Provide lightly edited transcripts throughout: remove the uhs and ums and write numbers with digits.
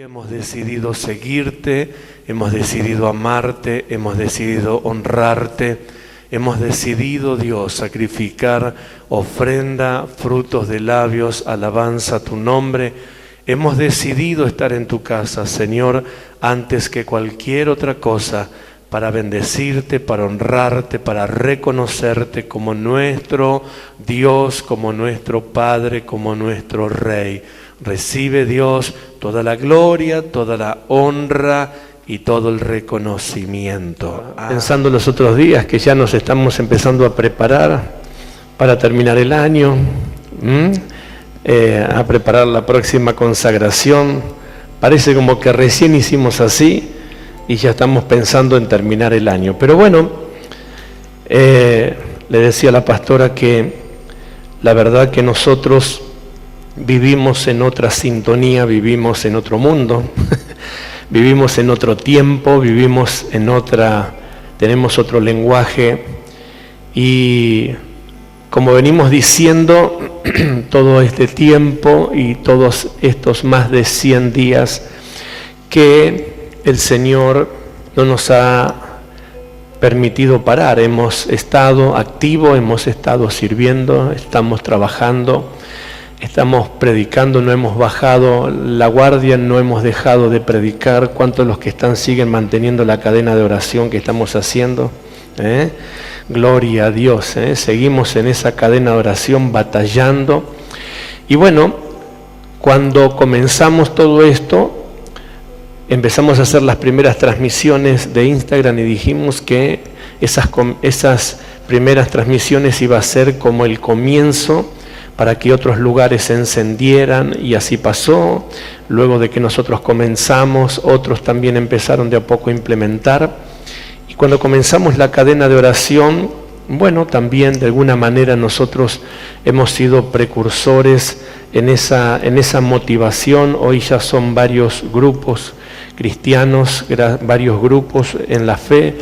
hemos decidido seguirte, hemos decidido amarte, hemos decidido honrarte, hemos decidido, Dios, sacrificar ofrenda, frutos de labios, alabanza a tu nombre. Hemos decidido estar en tu casa, Señor, antes que cualquier otra cosa, para bendecirte, para honrarte, para reconocerte como nuestro Dios, como nuestro Padre, como nuestro Rey. Recibe, Dios, toda la gloria, toda la honra y todo el reconocimiento. Pensando los otros días que ya nos estamos empezando a preparar para terminar el año, a preparar la próxima consagración. Parece como que recién hicimos así y ya estamos pensando en terminar el año. Pero bueno, le decía a la pastora que la verdad que nosotros vivimos en otra sintonía, vivimos en otro mundo, vivimos en otro tiempo, tenemos otro lenguaje y como venimos diciendo, todo este tiempo y todos estos más de 100 días que el Señor no nos ha permitido parar. Hemos estado activos, hemos estado sirviendo, estamos trabajando, estamos predicando, no hemos bajado la guardia, no hemos dejado de predicar. ¿Cuántos de los que están siguen manteniendo la cadena de oración que estamos haciendo? Gloria a Dios, seguimos en esa cadena de oración batallando. Y bueno, cuando comenzamos todo esto, empezamos a hacer las primeras transmisiones de Instagram y dijimos que esas primeras transmisiones iba a ser como el comienzo para que otros lugares se encendieran, y así pasó. Luego de que nosotros comenzamos, otros también empezaron de a poco a implementar. Y cuando comenzamos la cadena de oración, bueno, también de alguna manera nosotros hemos sido precursores en esa motivación. Hoy ya son varios grupos cristianos, varios grupos en la fe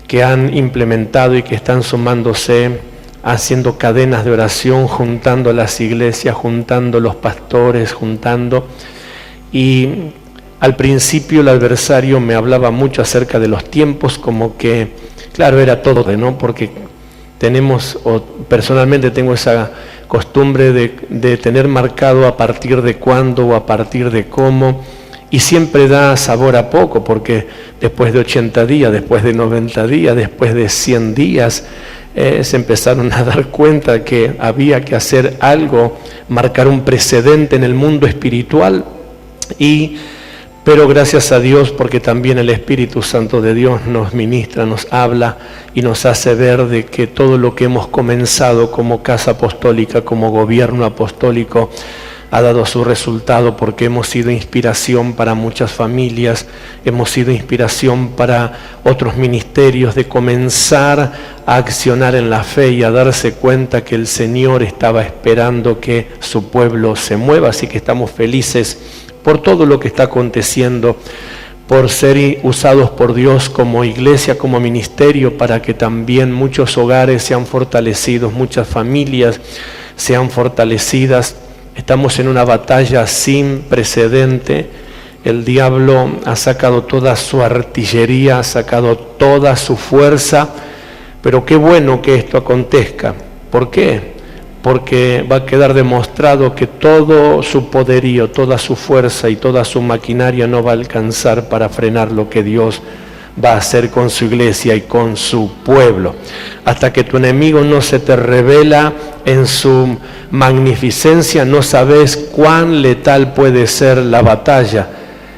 que han implementado y que están sumándose, haciendo cadenas de oración, juntando las iglesias, juntando los pastores, juntando. Y al principio el adversario me hablaba mucho acerca de los tiempos, como que, claro, era todo, ¿no? Porque personalmente tengo esa costumbre de tener marcado a partir de cuándo o a partir de cómo, y siempre da sabor a poco, porque después de 80 días, después de 90 días, después de 100 días, se empezaron a dar cuenta que había que hacer algo, marcar un precedente en el mundo espiritual. Pero gracias a Dios, porque también el Espíritu Santo de Dios nos ministra, nos habla y nos hace ver de que todo lo que hemos comenzado como casa apostólica, como gobierno apostólico, ha dado su resultado, porque hemos sido inspiración para muchas familias, hemos sido inspiración para otros ministerios de comenzar a accionar en la fe y a darse cuenta que el Señor estaba esperando que su pueblo se mueva. Así que estamos felices por todo lo que está aconteciendo, por ser usados por Dios como iglesia, como ministerio, para que también muchos hogares sean fortalecidos, muchas familias sean fortalecidas. Estamos en una batalla sin precedente. El diablo ha sacado toda su artillería, ha sacado toda su fuerza, pero qué bueno que esto acontezca. ¿Por qué? Porque va a quedar demostrado que todo su poderío, toda su fuerza y toda su maquinaria no va a alcanzar para frenar lo que Dios va a hacer con su iglesia y con su pueblo. Hasta que tu enemigo no se te revela en su magnificencia, no sabes cuán letal puede ser la batalla.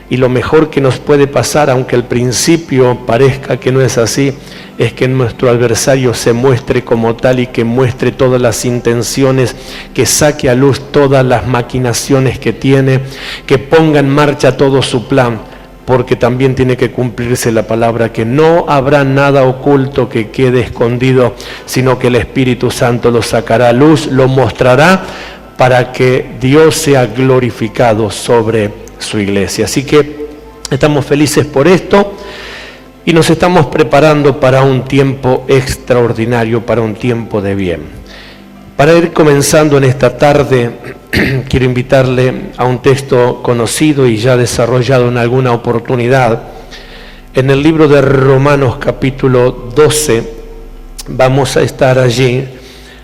Y lo mejor que nos puede pasar, aunque al principio parezca que no es así, es que nuestro adversario se muestre como tal y que muestre todas las intenciones, que saque a luz todas las maquinaciones que tiene, que ponga en marcha todo su plan, porque también tiene que cumplirse la palabra, que no habrá nada oculto que quede escondido, sino que el Espíritu Santo lo sacará a luz, lo mostrará, para que Dios sea glorificado sobre su iglesia. Así que estamos felices por esto y nos estamos preparando para un tiempo extraordinario, para un tiempo de bien. Para ir comenzando en esta tarde, quiero invitarle a un texto conocido y ya desarrollado en alguna oportunidad. En el libro de Romanos capítulo 12 vamos a estar allí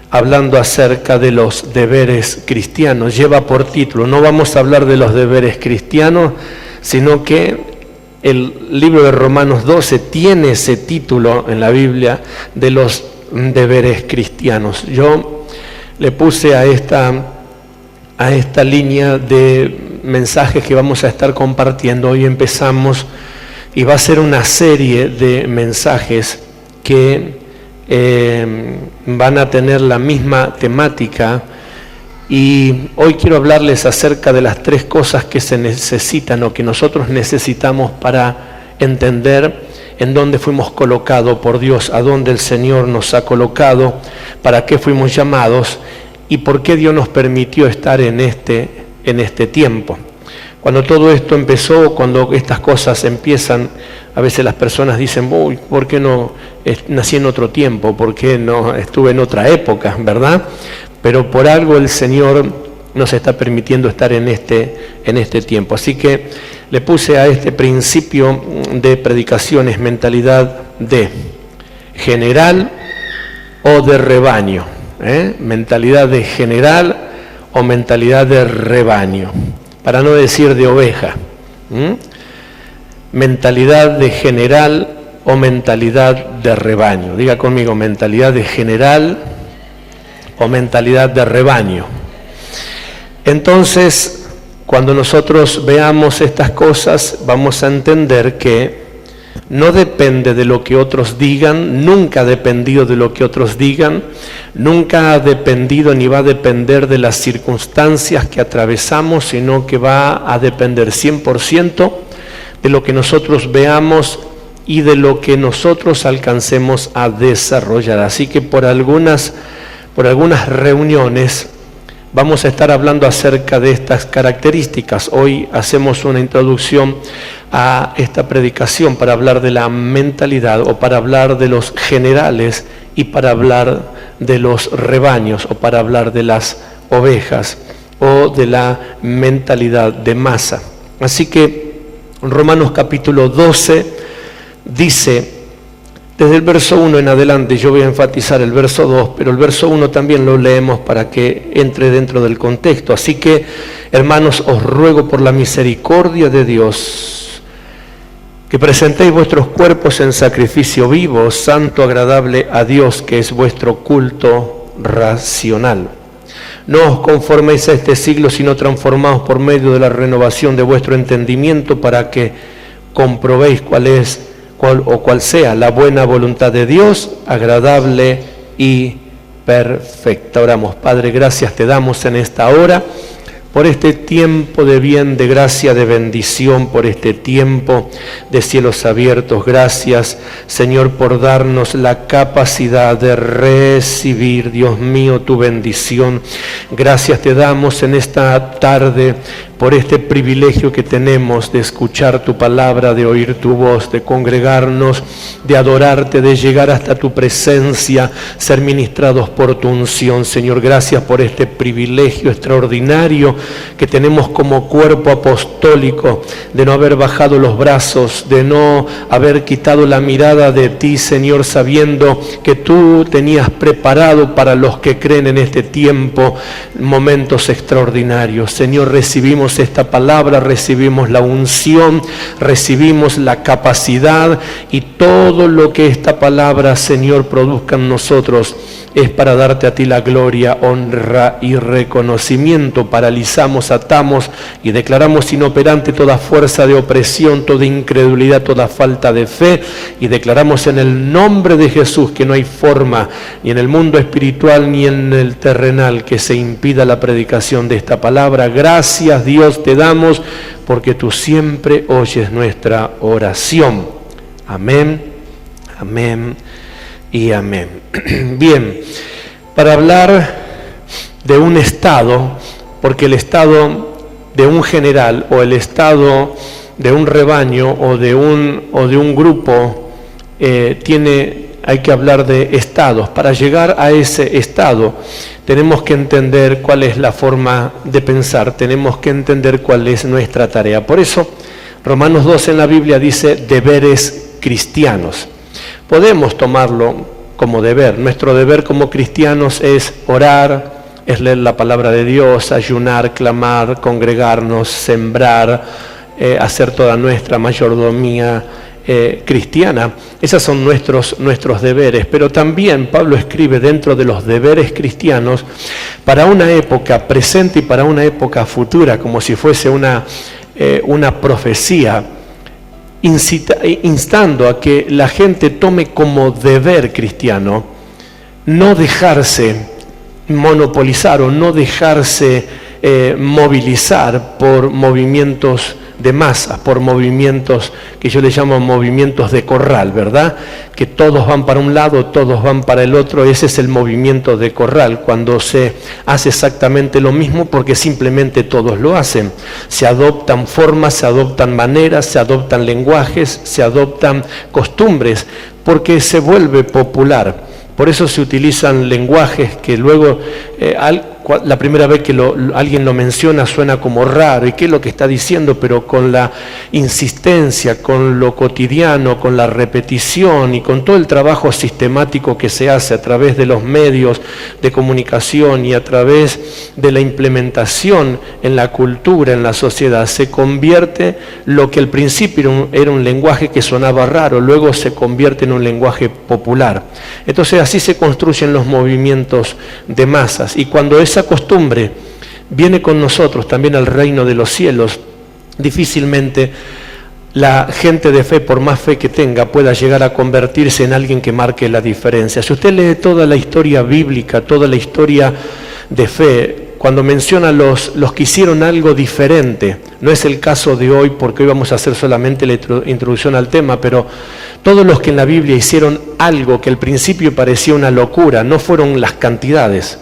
hablando acerca de los deberes cristianos. Lleva por título, no vamos a hablar de los deberes cristianos, sino que el libro de Romanos 12 tiene ese título en la Biblia de los deberes cristianos. Yo le puse a esta línea de mensajes que vamos a estar compartiendo. Hoy empezamos y va a ser una serie de mensajes que van a tener la misma temática, y hoy quiero hablarles acerca de las 3 cosas que se necesitan o que nosotros necesitamos para entender en dónde fuimos colocados por Dios, a dónde el Señor nos ha colocado, para qué fuimos llamados y por qué Dios nos permitió estar en este tiempo. Cuando todo esto empezó, cuando estas cosas empiezan, a veces las personas dicen, uy, ¿por qué no nací en otro tiempo? ¿Por qué no estuve en otra época? ¿Verdad? Pero por algo el Señor nos está permitiendo estar en este tiempo. Así que le puse a este principio de predicaciones mentalidad de general o de rebaño. Mentalidad de general o mentalidad de rebaño, para no decir de oveja. Mentalidad de general o mentalidad de rebaño. Diga conmigo, mentalidad de general o mentalidad de rebaño. Entonces, cuando nosotros veamos estas cosas, vamos a entender que no depende de lo que otros digan, nunca ha dependido de lo que otros digan, nunca ha dependido ni va a depender de las circunstancias que atravesamos, sino que va a depender 100% de lo que nosotros veamos y de lo que nosotros alcancemos a desarrollar. Así que por algunas reuniones vamos a estar hablando acerca de estas características. Hoy hacemos una introducción a esta predicación para hablar de la mentalidad, o para hablar de los generales, y para hablar de los rebaños, o para hablar de las ovejas, o de la mentalidad de masa. Así que Romanos capítulo 12 dice, desde el verso 1 en adelante, yo voy a enfatizar el verso 2, pero el verso 1 también lo leemos para que entre dentro del contexto. Así que, hermanos, os ruego por la misericordia de Dios, que presentéis vuestros cuerpos en sacrificio vivo, santo, agradable a Dios, que es vuestro culto racional. No os conforméis a este siglo, sino transformaos por medio de la renovación de vuestro entendimiento, para que comprobéis cuál sea la buena voluntad de Dios, agradable y perfecta. Oramos. Padre, gracias te damos en esta hora por este tiempo de bien, de gracia, de bendición, por este tiempo de cielos abiertos. Gracias, Señor, por darnos la capacidad de recibir, Dios mío, tu bendición. Gracias te damos en esta tarde por este privilegio que tenemos de escuchar tu palabra, de oír tu voz, de congregarnos, de adorarte, de llegar hasta tu presencia, ser ministrados por tu unción. Señor, gracias por este privilegio extraordinario que tenemos como cuerpo apostólico, de no haber bajado los brazos, de no haber quitado la mirada de ti, Señor, sabiendo que tú tenías preparado para los que creen en este tiempo momentos extraordinarios. Señor, recibimos esta palabra, recibimos la unción, recibimos la capacidad, y todo lo que esta palabra, Señor, produzca en nosotros es para darte a ti la gloria, honra y reconocimiento. Paralizamos, atamos y declaramos inoperante toda fuerza de opresión, toda incredulidad, toda falta de fe, y declaramos en el nombre de Jesús que no hay forma, ni en el mundo espiritual ni en el terrenal, que se impida la predicación de esta palabra. Gracias, Dios, te damos, porque tú siempre oyes nuestra oración. Amén, amén y amén. Bien, para hablar de un estado, porque el estado de un general, o el estado de un rebaño, o de un grupo, tiene hay que hablar de estados. Para llegar a ese estado tenemos que entender cuál es la forma de pensar, tenemos que entender cuál es nuestra tarea. Por eso Romanos 2 en la Biblia dice deberes cristianos. Podemos tomarlo como deber. Nuestro deber como cristianos es orar, es leer la palabra de Dios, ayunar, clamar, congregarnos, sembrar, hacer toda nuestra mayordomía cristiana. Esos son nuestros deberes, pero también Pablo escribe dentro de los deberes cristianos para una época presente y para una época futura, como si fuese una profecía, instando a que la gente tome como deber cristiano no dejarse monopolizar o no dejarse movilizar por movimientos de masas, por movimientos que yo le llamo movimientos de corral, ¿verdad? Que todos van para un lado, todos van para el otro. Ese es el movimiento de corral, cuando se hace exactamente lo mismo porque simplemente todos lo hacen. Se adoptan formas, se adoptan maneras, se adoptan lenguajes, se adoptan costumbres, porque se vuelve popular. Por eso se utilizan lenguajes que luego la primera vez que alguien lo menciona suena como raro. ¿Y qué es lo que está diciendo? Pero con la insistencia, con lo cotidiano, con la repetición y con todo el trabajo sistemático que se hace a través de los medios de comunicación y a través de la implementación en la cultura, en la sociedad, se convierte lo que al principio era un lenguaje que sonaba raro, luego se convierte en un lenguaje popular. Entonces así se construyen los movimientos de masas, y cuando esa costumbre viene con nosotros también al reino de los cielos, difícilmente la gente de fe, por más fe que tenga, pueda llegar a convertirse en alguien que marque la diferencia. Si usted lee toda la historia bíblica, toda la historia de fe, cuando menciona los que hicieron algo diferente, no es el caso de hoy porque hoy vamos a hacer solamente la introducción al tema, pero todos los que en la Biblia hicieron algo que al principio parecía una locura, no fueron las cantidades.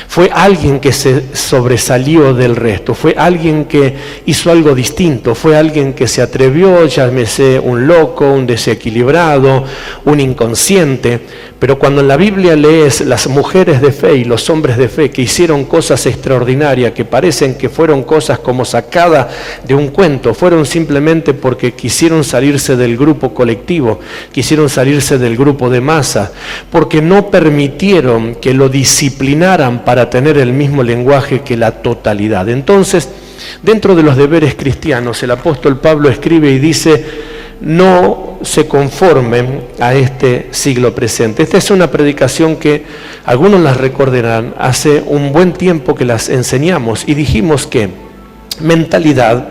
Fue alguien que se sobresalió del resto, fue alguien que hizo algo distinto, fue alguien que se atrevió, llámese un loco, un desequilibrado, un inconsciente. Pero cuando en la Biblia lees las mujeres de fe y los hombres de fe que hicieron cosas extraordinarias, que parecen que fueron cosas como sacadas de un cuento, fueron simplemente porque quisieron salirse del grupo colectivo, quisieron salirse del grupo de masa, porque no permitieron que lo disciplinaran para tener el mismo lenguaje que la totalidad. Entonces, dentro de los deberes cristianos, el apóstol Pablo escribe y dice: no se conformen a este siglo presente. Esta es una predicación que algunos las recordarán. Hace un buen tiempo que las enseñamos y dijimos que mentalidad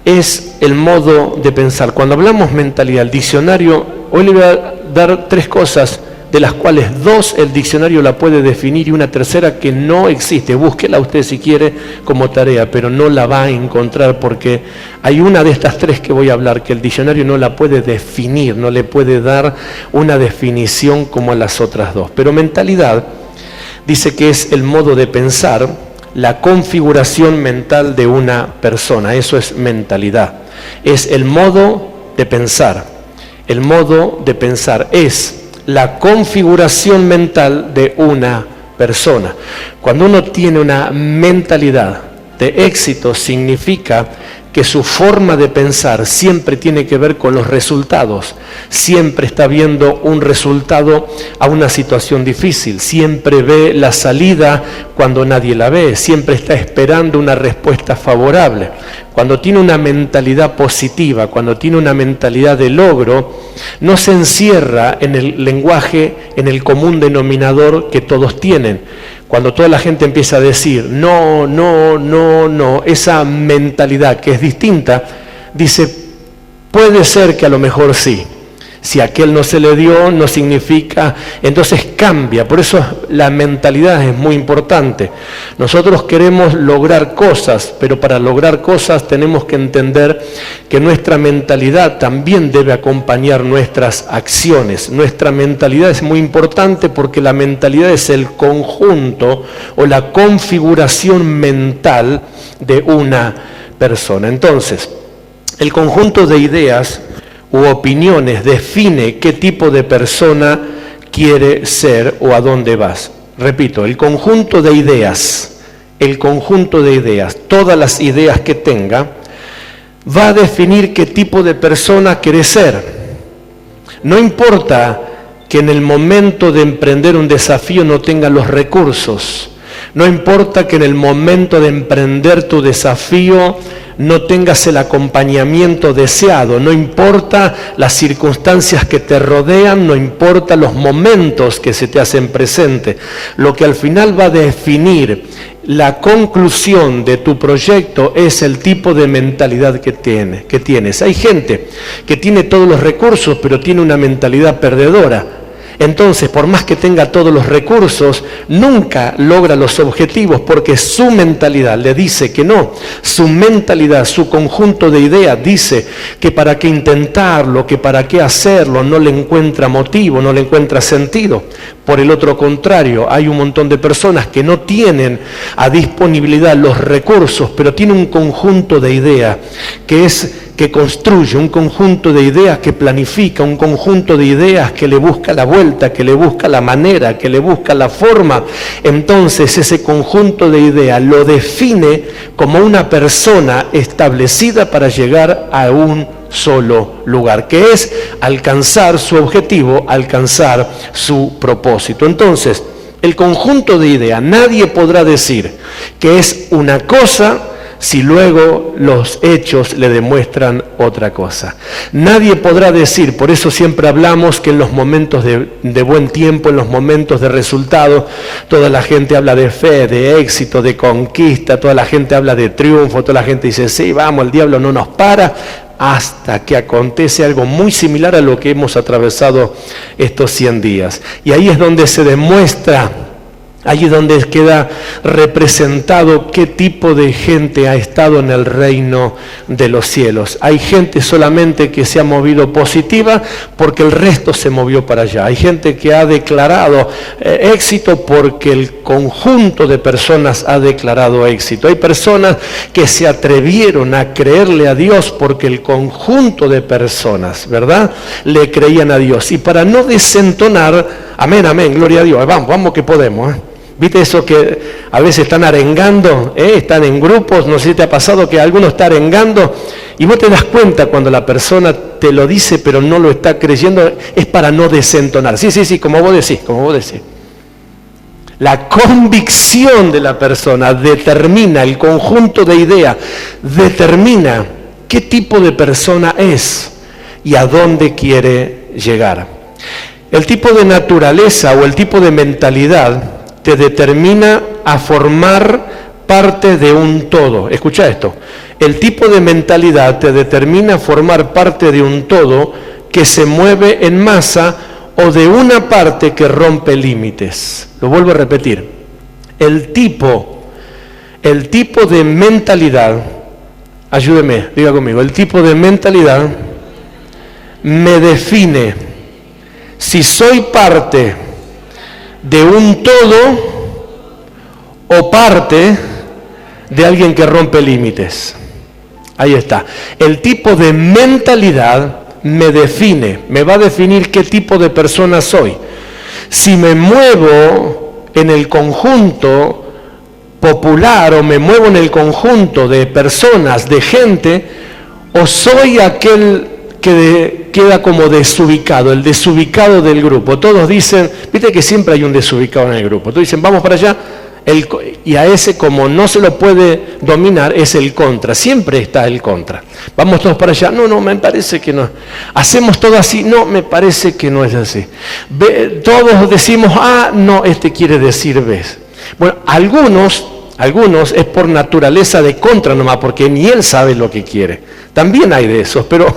es el modo de pensar. Cuando hablamos mentalidad, el diccionario, hoy le voy a dar 3 cosas, de las cuales 2 el diccionario la puede definir y una tercera que no existe. Búsquela usted si quiere como tarea, pero no la va a encontrar porque hay una de estas 3 que voy a hablar que el diccionario no la puede definir, no le puede dar una definición como a las otras 2. Pero mentalidad dice que es el modo de pensar, la configuración mental de una persona. Eso es mentalidad. Es el modo de pensar. El modo de pensar es la configuración mental de una persona. Cuando uno tiene una mentalidad de éxito, significa que su forma de pensar siempre tiene que ver con los resultados. Siempre está viendo un resultado a una situación difícil. Siempre ve la salida cuando nadie la ve. Siempre está esperando una respuesta favorable. Cuando tiene una mentalidad positiva, cuando tiene una mentalidad de logro, no se encierra en el lenguaje, en el común denominador que todos tienen. Cuando toda la gente empieza a decir no, no, no, no, esa mentalidad que es distinta, dice, puede ser que a lo mejor sí. Si a aquel no se le dio, no significa, entonces cambia. Por eso la mentalidad es muy importante. Nosotros queremos lograr cosas, pero para lograr cosas tenemos que entender que nuestra mentalidad también debe acompañar nuestras acciones. Nuestra mentalidad es muy importante porque la mentalidad es el conjunto o la configuración mental de una persona. Entonces, el conjunto de ideas u opiniones define qué tipo de persona quiere ser o a dónde vas. Repito, el conjunto de ideas, todas las ideas que tenga, va a definir qué tipo de persona quiere ser. No importa que en el momento de emprender un desafío no tenga los recursos. No importa que en el momento de emprender tu desafío no tengas el acompañamiento deseado, no importa las circunstancias que te rodean, no importa los momentos que se te hacen presente. Lo que al final va a definir la conclusión de tu proyecto es el tipo de mentalidad que tienes. Hay gente que tiene todos los recursos, pero tiene una mentalidad perdedora. Entonces, por más que tenga todos los recursos, nunca logra los objetivos porque su mentalidad le dice que no. Su mentalidad, su conjunto de ideas dice que para qué intentarlo, que para qué hacerlo, no le encuentra motivo, no le encuentra sentido. Por el otro contrario, hay un montón de personas que no tienen a disponibilidad los recursos, pero tienen un conjunto de ideas que construye, un conjunto de ideas que planifica, un conjunto de ideas que le busca la vuelta, que le busca la manera, que le busca la forma. Entonces ese conjunto de ideas lo define como una persona establecida para llegar a un solo lugar, que es alcanzar su objetivo, alcanzar su propósito. Entonces, el conjunto de ideas, nadie podrá decir que es una cosa si luego los hechos le demuestran otra cosa. Nadie podrá decir, por eso siempre hablamos que en los momentos de buen tiempo, en los momentos de resultado, toda la gente habla de fe, de éxito, de conquista, toda la gente habla de triunfo, toda la gente dice, sí, vamos, el diablo no nos para, hasta que acontece algo muy similar a lo que hemos atravesado estos 100 días. Y ahí es donde se demuestra, allí donde queda representado qué tipo de gente ha estado en el reino de los cielos. Hay gente solamente que se ha movido positiva porque el resto se movió para allá. Hay gente que ha declarado éxito porque el conjunto de personas ha declarado éxito. Hay personas que se atrevieron a creerle a Dios porque el conjunto de personas, ¿verdad?, le creían a Dios. Y para no desentonar, amén, amén, gloria a Dios, vamos que podemos, ¿Viste eso que a veces están arengando? Están en grupos, no sé si te ha pasado que alguno está arengando y vos te das cuenta cuando la persona te lo dice pero no lo está creyendo, es para no desentonar. Sí, como vos decís. La convicción de la persona determina, el conjunto de ideas determina qué tipo de persona es y a dónde quiere llegar. El tipo de naturaleza o el tipo de mentalidad te determina a formar parte de un todo. Escucha esto. El tipo de mentalidad te determina a formar parte de un todo que se mueve en masa o de una parte que rompe límites. Lo vuelvo a repetir. El tipo de mentalidad, ayúdeme, diga conmigo, el tipo de mentalidad me define si soy parte de un todo o parte de alguien que rompe límites. Ahí está. El tipo de mentalidad me define, me va a definir qué tipo de persona soy. Si me muevo en el conjunto popular o me muevo en el conjunto de personas, de gente, o soy aquel que queda como desubicado, el desubicado del grupo. Todos dicen, viste que siempre hay un desubicado en el grupo. Todos dicen, vamos para allá, y a ese como no se lo puede dominar, es el contra. Siempre está el contra. Vamos todos para allá, no, me parece que no. Hacemos todo así, no, me parece que no es así. Todos decimos, no, este quiere decir ves. Bueno, algunos es por naturaleza de contra nomás, porque ni él sabe lo que quiere. También hay de esos, pero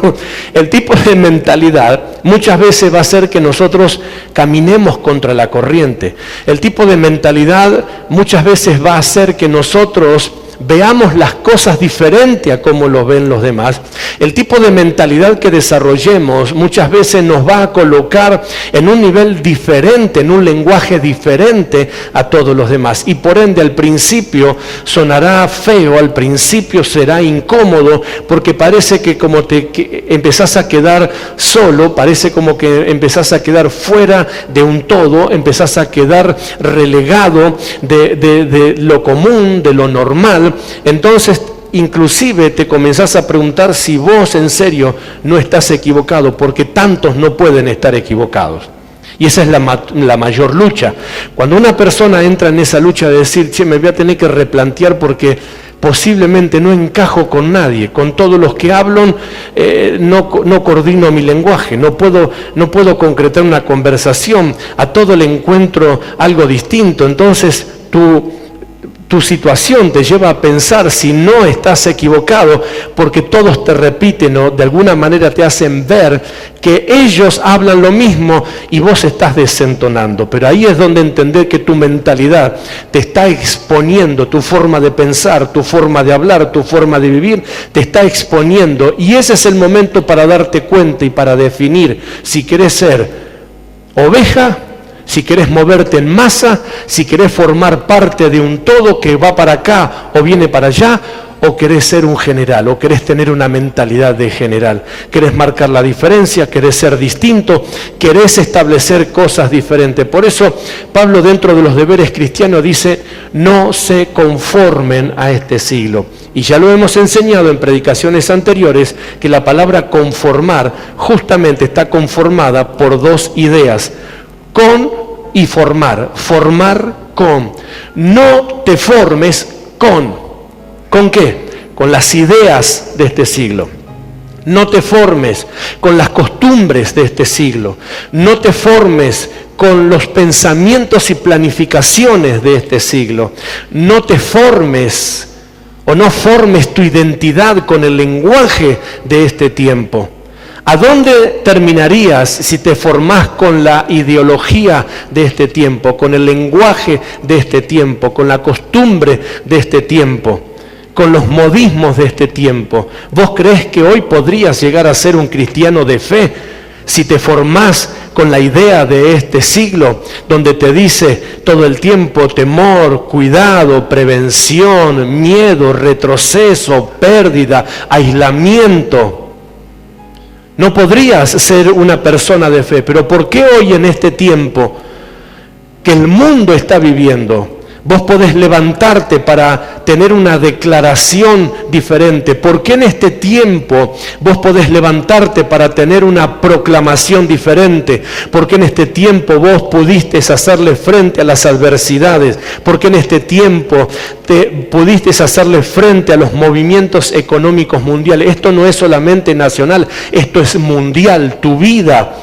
el tipo de mentalidad muchas veces va a hacer que nosotros caminemos contra la corriente. El tipo de mentalidad muchas veces va a hacer que nosotros veamos las cosas diferente a como lo ven los demás. El tipo de mentalidad que desarrollemos muchas veces nos va a colocar en un nivel diferente, en un lenguaje diferente a todos los demás. Y por ende al principio sonará feo, al principio será incómodo, porque parece que como que empezás a quedar solo, parece como que empezás a quedar fuera de un todo, empezás a quedar relegado de lo común, de lo normal. Entonces inclusive te comenzás a preguntar si vos en serio no estás equivocado, porque tantos no pueden estar equivocados. Y esa es la mayor lucha. Cuando una persona entra en esa lucha de decir, che, me voy a tener que replantear porque posiblemente no encajo con nadie, con todos los que hablan, no coordino mi lenguaje, no puedo concretar una conversación, a todo le encuentro algo distinto. Entonces tu situación te lleva a pensar si no estás equivocado, porque todos te repiten o de alguna manera te hacen ver que ellos hablan lo mismo y vos estás desentonando. Pero ahí es donde entender que tu mentalidad te está exponiendo, tu forma de pensar, tu forma de hablar, tu forma de vivir, te está exponiendo. Y ese es el momento para darte cuenta y para definir si querés ser oveja, si querés moverte en masa, si querés formar parte de un todo que va para acá o viene para allá, o querés ser un general, o querés tener una mentalidad de general. Querés marcar la diferencia, querés ser distinto, querés establecer cosas diferentes. Por eso Pablo, dentro de los deberes cristianos, dice, no se conformen a este siglo. Y ya lo hemos enseñado en predicaciones anteriores, que la palabra conformar justamente está conformada por dos ideas: con y formar. Formar con. No te formes con. ¿Con qué? Con las ideas de este siglo. No te formes con las costumbres de este siglo. No te formes con los pensamientos y planificaciones de este siglo. No te formes o no formes tu identidad con el lenguaje de este tiempo. ¿A dónde terminarías si te formás con la ideología de este tiempo, con el lenguaje de este tiempo, con la costumbre de este tiempo, con los modismos de este tiempo? ¿Vos creés que hoy podrías llegar a ser un cristiano de fe si te formás con la idea de este siglo, donde te dice todo el tiempo temor, cuidado, prevención, miedo, retroceso, pérdida, aislamiento? No podrías ser una persona de fe. Pero ¿por qué hoy, en este tiempo que el mundo está viviendo, vos podés levantarte para tener una declaración diferente? ¿Por qué en este tiempo vos podés levantarte para tener una proclamación diferente? ¿Por qué en este tiempo vos pudiste hacerle frente a las adversidades? ¿Por qué en este tiempo te pudiste hacerle frente a los movimientos económicos mundiales? Esto no es solamente nacional, esto es mundial. Tu vida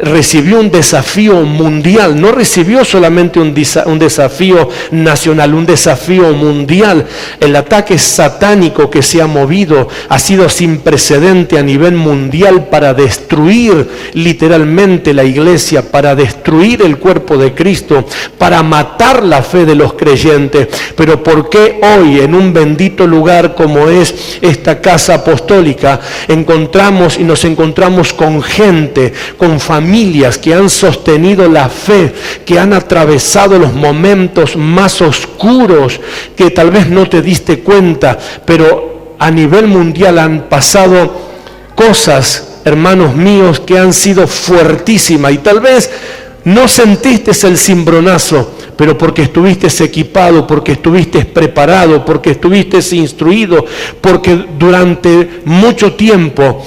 recibió un desafío mundial, no recibió solamente un desafío nacional, un desafío mundial. El ataque satánico que se ha movido ha sido sin precedente a nivel mundial para destruir literalmente la iglesia, para destruir el cuerpo de Cristo, para matar la fe de los creyentes. Pero ¿por qué hoy, en un bendito lugar como es esta casa apostólica, nos encontramos con gente, con familias que han sostenido la fe, que han atravesado los momentos más oscuros que tal vez no te diste cuenta, pero a nivel mundial han pasado cosas, hermanos míos, que han sido fuertísimas, y tal vez no sentiste el cimbronazo, pero porque estuviste equipado, porque estuviste preparado, porque estuviste instruido, porque durante mucho tiempo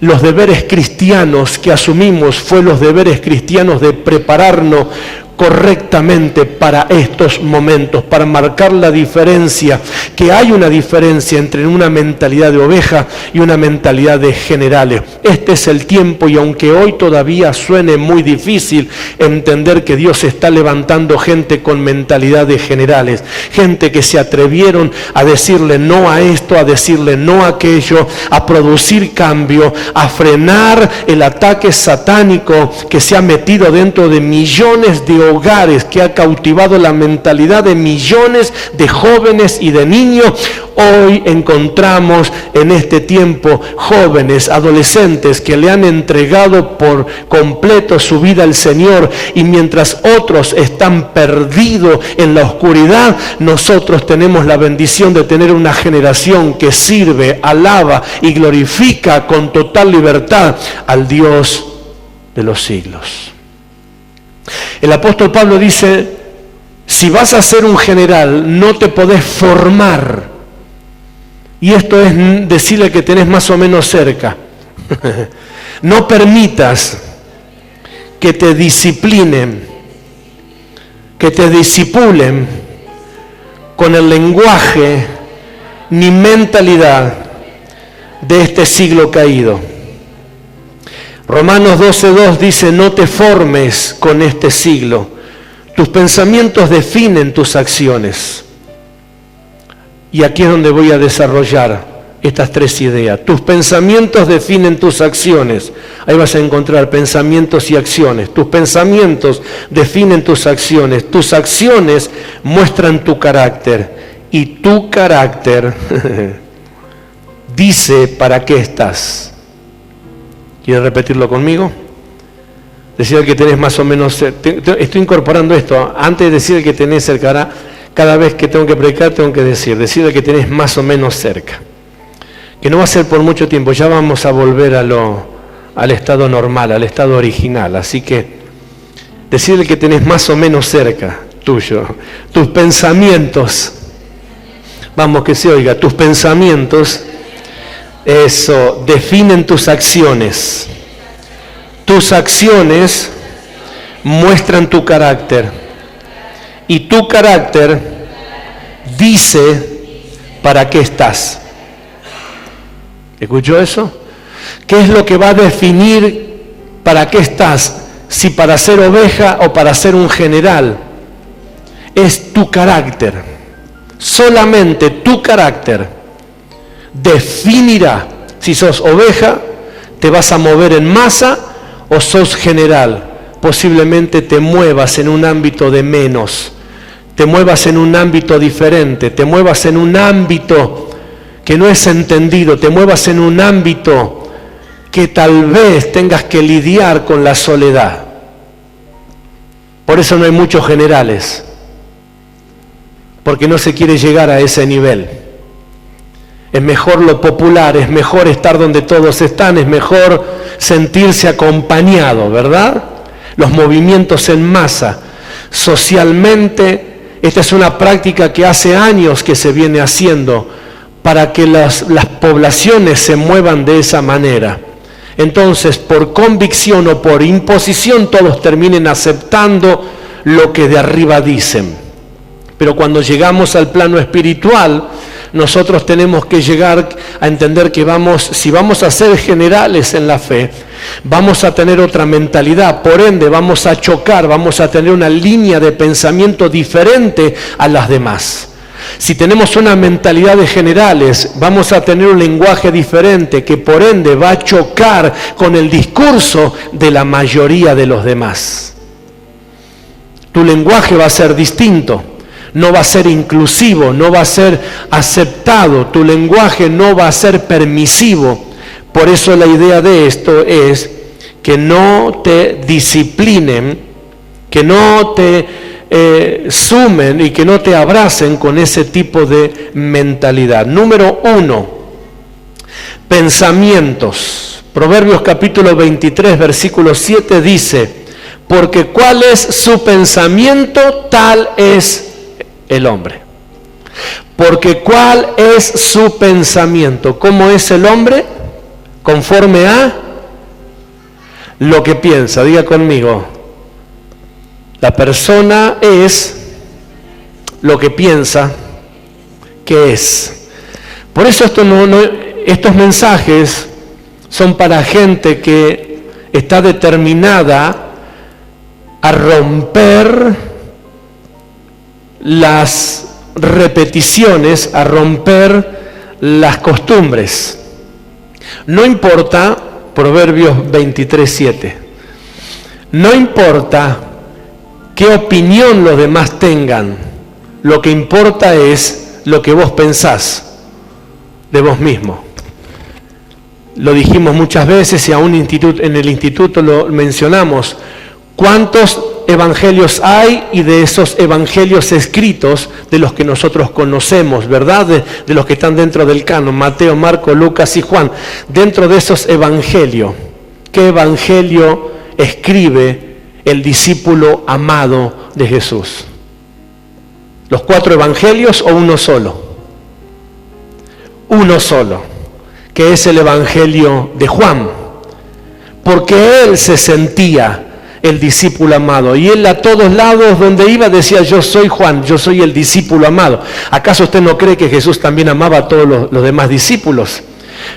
los deberes cristianos que asumimos fue los deberes cristianos de prepararnos correctamente para estos momentos, para marcar la diferencia, que hay una diferencia entre una mentalidad de oveja y una mentalidad de generales. Este es el tiempo, y aunque hoy todavía suene muy difícil entender que Dios está levantando gente con mentalidad de generales, gente que se atrevieron a decirle no a esto, a decirle no a aquello, a producir cambio, a frenar el ataque satánico que se ha metido dentro de millones de hogares, que ha cautivado la mentalidad de millones de jóvenes y de niños. Hoy encontramos en este tiempo jóvenes, adolescentes que le han entregado por completo su vida al Señor, y mientras otros están perdidos en la oscuridad, nosotros tenemos la bendición de tener una generación que sirve, alaba y glorifica con total libertad al Dios de los siglos. El apóstol Pablo dice: si vas a ser un general, no te podés formar. Y esto es decirle que tenés más o menos cerca. No permitas que te disciplinen, que te disipulen con el lenguaje ni mentalidad de este siglo caído. Romanos 12:2 dice: no te formes con este siglo. Tus pensamientos definen tus acciones. Y aquí es donde voy a desarrollar estas tres ideas. Tus pensamientos definen tus acciones. Ahí vas a encontrar pensamientos y acciones. Tus pensamientos definen tus acciones. Tus acciones muestran tu carácter. Y tu carácter dice para qué estás. ¿Quieres repetirlo conmigo? Decir que tenés más o menos... Estoy incorporando esto. Antes de decir que tenés cerca, cada vez que tengo que predicar tengo que decir que tenés más o menos cerca. Que no va a ser por mucho tiempo, ya vamos a volver al estado normal, al estado original. Así que decirle que tenés más o menos cerca tuyo. Tus pensamientos, vamos que se oiga, tus pensamientos, eso, definen tus acciones. Tus acciones muestran tu carácter. Y tu carácter dice para qué estás. ¿Escuchó eso? ¿Qué es lo que va a definir para qué estás? Si para ser oveja o para ser un general. Es tu carácter. Solamente tu carácter definirá si sos oveja, te vas a mover en masa, o sos general. Posiblemente te muevas en un ámbito de menos, te muevas en un ámbito diferente, te muevas en un ámbito que no es entendido, te muevas en un ámbito que tal vez tengas que lidiar con la soledad. Por eso no hay muchos generales, porque no se quiere llegar a ese nivel. Es mejor lo popular, es mejor estar donde todos están, es mejor sentirse acompañado, ¿verdad? Los movimientos en masa. Socialmente, esta es una práctica que hace años que se viene haciendo para que las poblaciones se muevan de esa manera. Entonces, por convicción o por imposición, todos terminen aceptando lo que de arriba dicen. Pero cuando llegamos al plano espiritual, nosotros tenemos que llegar a entender que si vamos a ser generales en la fe, vamos a tener otra mentalidad, por ende vamos a chocar, vamos a tener una línea de pensamiento diferente a las demás. Si tenemos una mentalidad de generales, vamos a tener un lenguaje diferente que por ende va a chocar con el discurso de la mayoría de los demás. Tu lenguaje va a ser distinto. No va a ser inclusivo, no va a ser aceptado, tu lenguaje no va a ser permisivo. Por eso la idea de esto es que no te disciplinen, que no te sumen y que no te abracen con ese tipo de mentalidad. Número 1, pensamientos. Proverbios capítulo 23, versículo 7 dice: porque cuál es su pensamiento, tal es el hombre. Porque cuál es su pensamiento. ¿Cómo es el hombre? Conforme a lo que piensa. Diga conmigo: la persona es lo que piensa que es. Por eso estos mensajes son para gente que está determinada a romper las repeticiones, a romper las costumbres. No importa, Proverbios 23:7, no importa qué opinión los demás tengan. Lo que importa es lo que vos pensás de vos mismo. Lo dijimos muchas veces y aún en el instituto lo mencionamos. ¿Cuántos evangelios hay? Y de esos evangelios escritos, de los que nosotros conocemos, ¿verdad? De los que están dentro del canon, Mateo, Marco, Lucas y Juan. Dentro de esos evangelios, ¿qué evangelio escribe el discípulo amado de Jesús? ¿Los 4 evangelios o uno solo? Uno solo, que es el evangelio de Juan, porque él se sentía el discípulo amado, y él a todos lados donde iba decía: yo soy Juan, yo soy el discípulo amado. ¿Acaso usted no cree que Jesús también amaba a todos los demás discípulos?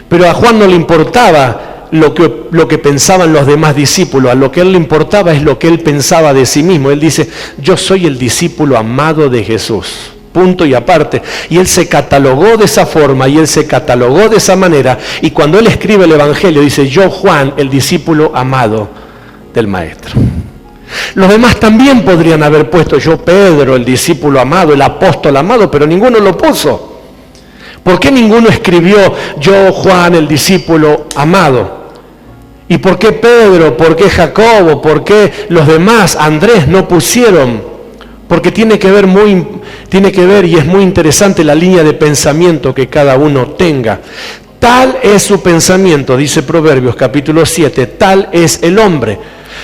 Pero a Juan no le importaba lo que pensaban los demás discípulos, a lo que él le importaba es lo que él pensaba de sí mismo. Él dice: yo soy el discípulo amado de Jesús, punto y aparte. Y él se catalogó de esa forma, y él se catalogó de esa manera, y cuando él escribe el evangelio dice: yo Juan, el discípulo amado del maestro. Los demás también podrían haber puesto: yo Pedro, el discípulo amado, el apóstol amado, pero ninguno lo puso. ¿Por qué ninguno escribió: yo Juan, el discípulo amado? ¿Y por qué Pedro? ¿Por qué Jacobo? ¿Por qué los demás? Andrés no pusieron. Porque tiene que ver y es muy interesante la línea de pensamiento que cada uno tenga. Tal es su pensamiento, dice Proverbios capítulo 7, tal es el hombre.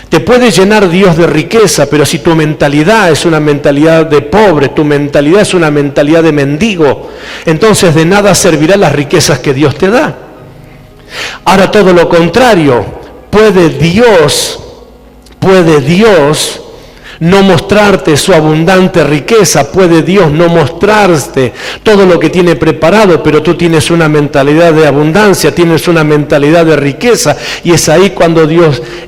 Te puede llenar Dios de riqueza, pero si tu mentalidad es una mentalidad de pobre, tu mentalidad es una mentalidad de mendigo, entonces de nada servirán las riquezas que Dios te da. Ahora todo lo contrario, puede Dios no mostrarte su abundante riqueza, puede Dios no mostrarte todo lo que tiene preparado, pero tú tienes una mentalidad de abundancia, tienes una mentalidad de riqueza, y es ahí cuando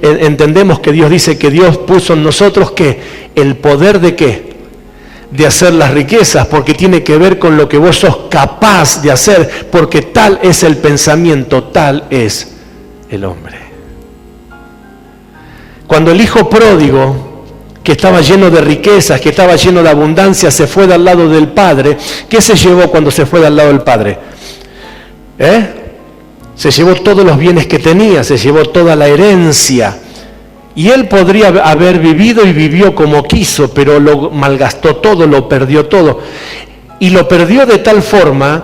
entendemos que Dios dice que Dios puso en nosotros ¿qué? El poder de ¿qué? De hacer las riquezas, porque tiene que ver con lo que vos sos capaz de hacer, porque tal es el pensamiento, tal es el hombre. Cuando el hijo pródigo, que estaba lleno de riquezas, que estaba lleno de abundancia, se fue del lado del padre, ¿qué se llevó cuando se fue del lado del padre? Se llevó todos los bienes que tenía, se llevó toda la herencia. Y él podría haber vivido y vivió como quiso, pero lo malgastó todo, lo perdió todo. Y lo perdió de tal forma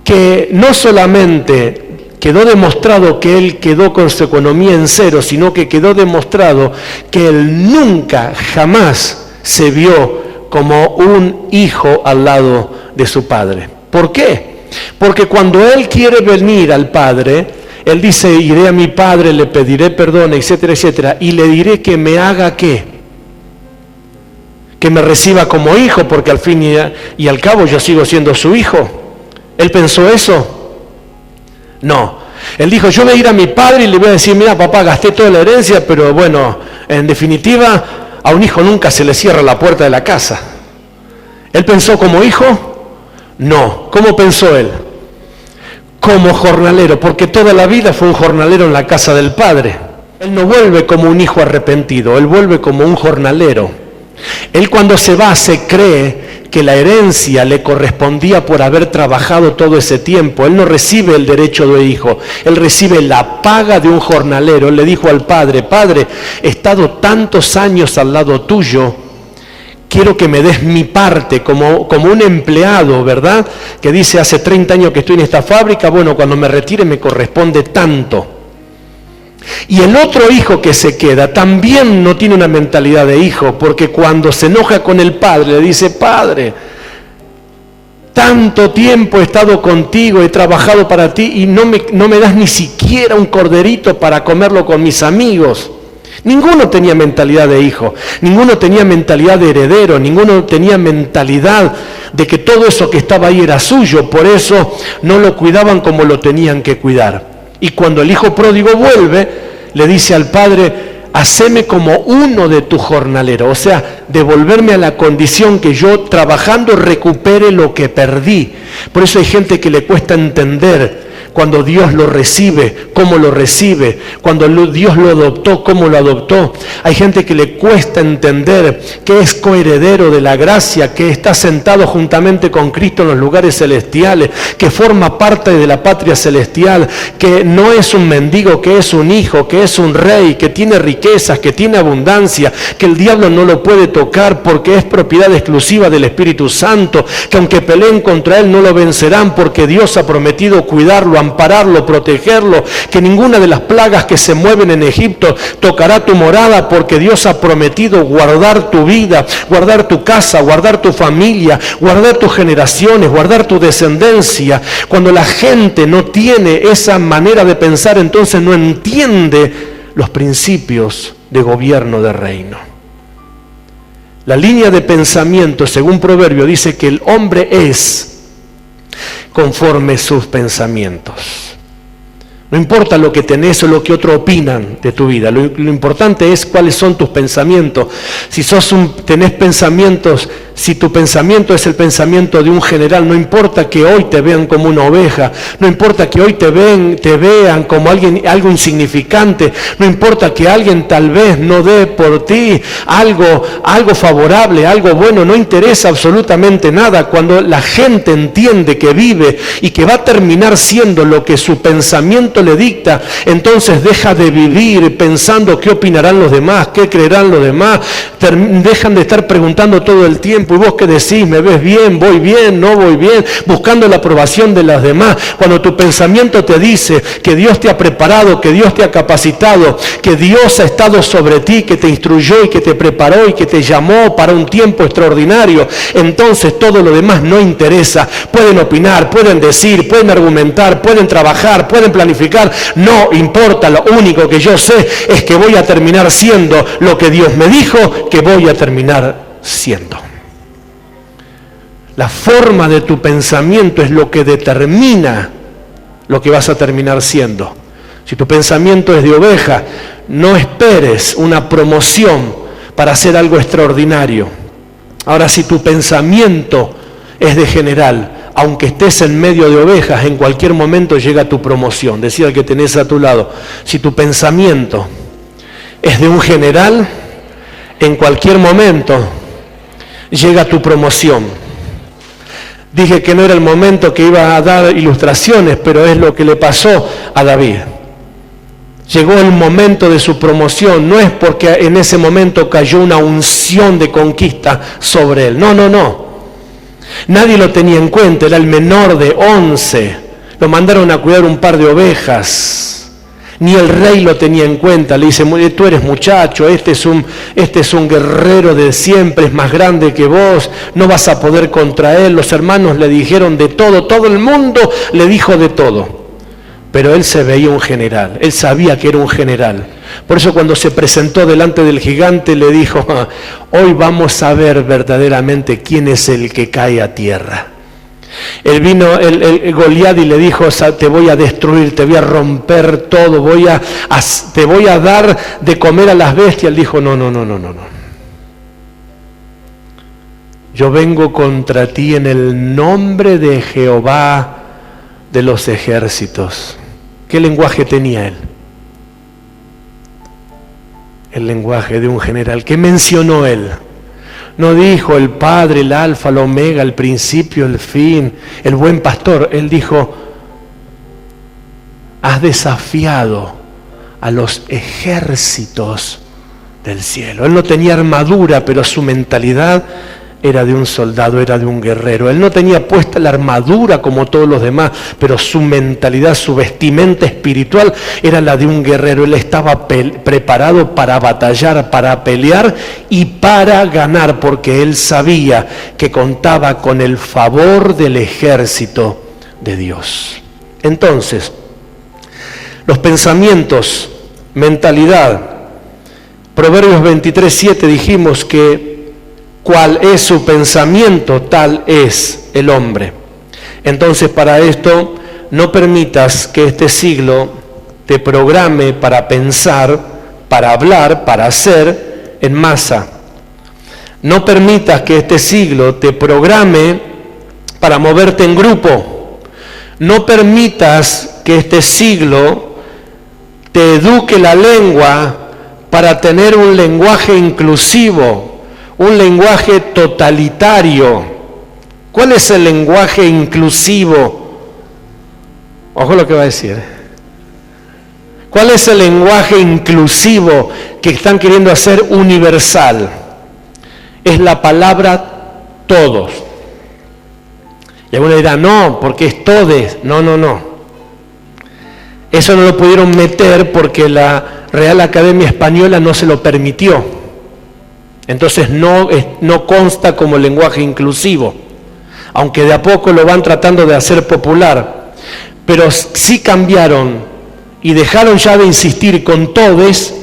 que no solamente quedó demostrado que él quedó con su economía en cero, sino que quedó demostrado que él nunca, jamás se vio como un hijo al lado de su padre. ¿Por qué? Porque cuando él quiere venir al padre, él dice: iré a mi padre, le pediré perdón, etcétera, etcétera, y le diré que me haga ¿qué? Que me reciba como hijo, porque al fin y al cabo yo sigo siendo su hijo. ¿Él pensó eso? No, él dijo: yo voy a ir a mi padre y le voy a decir: mira papá, gasté toda la herencia, pero bueno, en definitiva, a un hijo nunca se le cierra la puerta de la casa. ¿Él pensó como hijo? No. ¿Cómo pensó él? Como jornalero, porque toda la vida fue un jornalero en la casa del padre. Él no vuelve como un hijo arrepentido, él vuelve como un jornalero. Él cuando se va se cree que la herencia le correspondía por haber trabajado todo ese tiempo. Él no recibe el derecho de hijo, él recibe la paga de un jornalero. Él le dijo al padre: padre, he estado tantos años al lado tuyo, quiero que me des mi parte, como un empleado, ¿verdad? Que dice: hace 30 años que estoy en esta fábrica, bueno, cuando me retire me corresponde tanto. Y el otro hijo que se queda también no tiene una mentalidad de hijo, porque cuando se enoja con el padre le dice: padre, tanto tiempo he estado contigo, he trabajado para ti y no me das ni siquiera un corderito para comerlo con mis amigos. Ninguno tenía mentalidad de hijo, ninguno tenía mentalidad de heredero, ninguno tenía mentalidad de que todo eso que estaba ahí era suyo, por eso no lo cuidaban como lo tenían que cuidar. Y cuando el hijo pródigo vuelve, le dice al padre: haceme como uno de tus jornaleros, o sea, devolverme a la condición que yo trabajando recupere lo que perdí. Por eso hay gente que le cuesta entender, Cuando Dios lo recibe, ¿cómo lo recibe? Cuando Dios lo adoptó, ¿cómo lo adoptó? Hay gente que le cuesta entender que es coheredero de la gracia, que está sentado juntamente con Cristo en los lugares celestiales, que forma parte de la patria celestial, que no es un mendigo, que es un hijo, que es un rey, que tiene riquezas, que tiene abundancia, que el diablo no lo puede tocar porque es propiedad exclusiva del Espíritu Santo, que aunque peleen contra él no lo vencerán porque Dios ha prometido cuidarlo, ampararlo, protegerlo, que ninguna de las plagas que se mueven en Egipto tocará tu morada porque Dios ha prometido guardar tu vida, guardar tu casa, guardar tu familia, guardar tus generaciones, guardar tu descendencia. Cuando la gente no tiene esa manera de pensar, entonces no entiende los principios de gobierno de reino. La línea de pensamiento, según Proverbio, dice que el hombre es conforme sus pensamientos. No importa lo que tenés o lo que otros opinan de tu vida, lo importante es cuáles son tus pensamientos. Si tenés pensamientos, si tu pensamiento es el pensamiento de un general, no importa que hoy te vean como una oveja, no importa que hoy te vean como algo insignificante, no importa que alguien tal vez no dé por ti algo favorable, algo bueno, no interesa absolutamente nada. Cuando la gente entiende que vive y que va a terminar siendo lo que su pensamiento le dicta, entonces deja de vivir pensando qué opinarán los demás, qué creerán los demás, dejan de estar preguntando todo el tiempo, ¿y vos qué decís? ¿Me ves bien? ¿Voy bien? ¿No voy bien? Buscando la aprobación de los demás. Cuando tu pensamiento te dice que Dios te ha preparado, que Dios te ha capacitado, que Dios ha estado sobre ti, que te instruyó y que te preparó y que te llamó para un tiempo extraordinario, entonces todo lo demás no interesa. Pueden opinar, pueden decir, pueden argumentar, pueden trabajar, pueden planificar, no importa. Lo único que yo sé es que voy a terminar siendo lo que Dios me dijo que voy a terminar siendo. La forma de tu pensamiento es lo que determina lo que vas a terminar siendo. Si tu pensamiento es de oveja, no esperes una promoción para hacer algo extraordinario. Ahora, si tu pensamiento es de general, aunque estés en medio de ovejas, en cualquier momento llega tu promoción. Decía el que tenés a tu lado, si tu pensamiento es de un general, en cualquier momento llega tu promoción. Dije que no era el momento que iba a dar ilustraciones, pero es lo que le pasó a David. Llegó el momento de su promoción, no es porque en ese momento cayó una unción de conquista sobre él, no. Nadie lo tenía en cuenta, era el menor de 11, lo mandaron a cuidar un par de ovejas. Ni el rey lo tenía en cuenta, le dice, tú eres muchacho, este es un guerrero de siempre, es más grande que vos, no vas a poder contra él. Los hermanos le dijeron de todo el mundo le dijo de todo. Pero él se veía un general, él sabía que era un general. Por eso cuando se presentó delante del gigante le dijo, hoy vamos a ver verdaderamente quién es el que cae a tierra. Él vino el Goliat y le dijo, te voy a destruir, te voy a romper todo, te voy a dar de comer a las bestias. Él dijo, no. Yo vengo contra ti en el nombre de Jehová de los ejércitos. ¿Qué lenguaje tenía él? El lenguaje de un general. ¿Qué mencionó él? No dijo el Padre, el Alfa, el Omega, el principio, el fin, el buen pastor. Él dijo, has desafiado a los ejércitos del cielo. Él no tenía armadura, pero su mentalidad era de un soldado, era de un guerrero. Él no tenía puesta la armadura como todos los demás, pero su mentalidad, su vestimenta espiritual era la de un guerrero. Él estaba preparado para batallar, para pelear y para ganar, porque él sabía que contaba con el favor del ejército de Dios. Entonces, los pensamientos, mentalidad. Proverbios 23:7 dijimos que cuál es su pensamiento, tal es el hombre. Entonces, para esto, no permitas que este siglo te programe para pensar, para hablar, para hacer en masa. No permitas que este siglo te programe para moverte en grupo. No permitas que que este siglo te eduque la lengua para tener un lenguaje inclusivo, un lenguaje totalitario. ¿Cuál es el lenguaje inclusivo? Ojo lo que va a decir. ¿Cuál es el lenguaje inclusivo que están queriendo hacer universal? Es la palabra todos. Y algunos dirán, no, porque es todes. No. Eso no lo pudieron meter porque la Real Academia Española no se lo permitió. Entonces no consta como lenguaje inclusivo, aunque de a poco lo van tratando de hacer popular. Pero sí cambiaron y dejaron ya de insistir con todes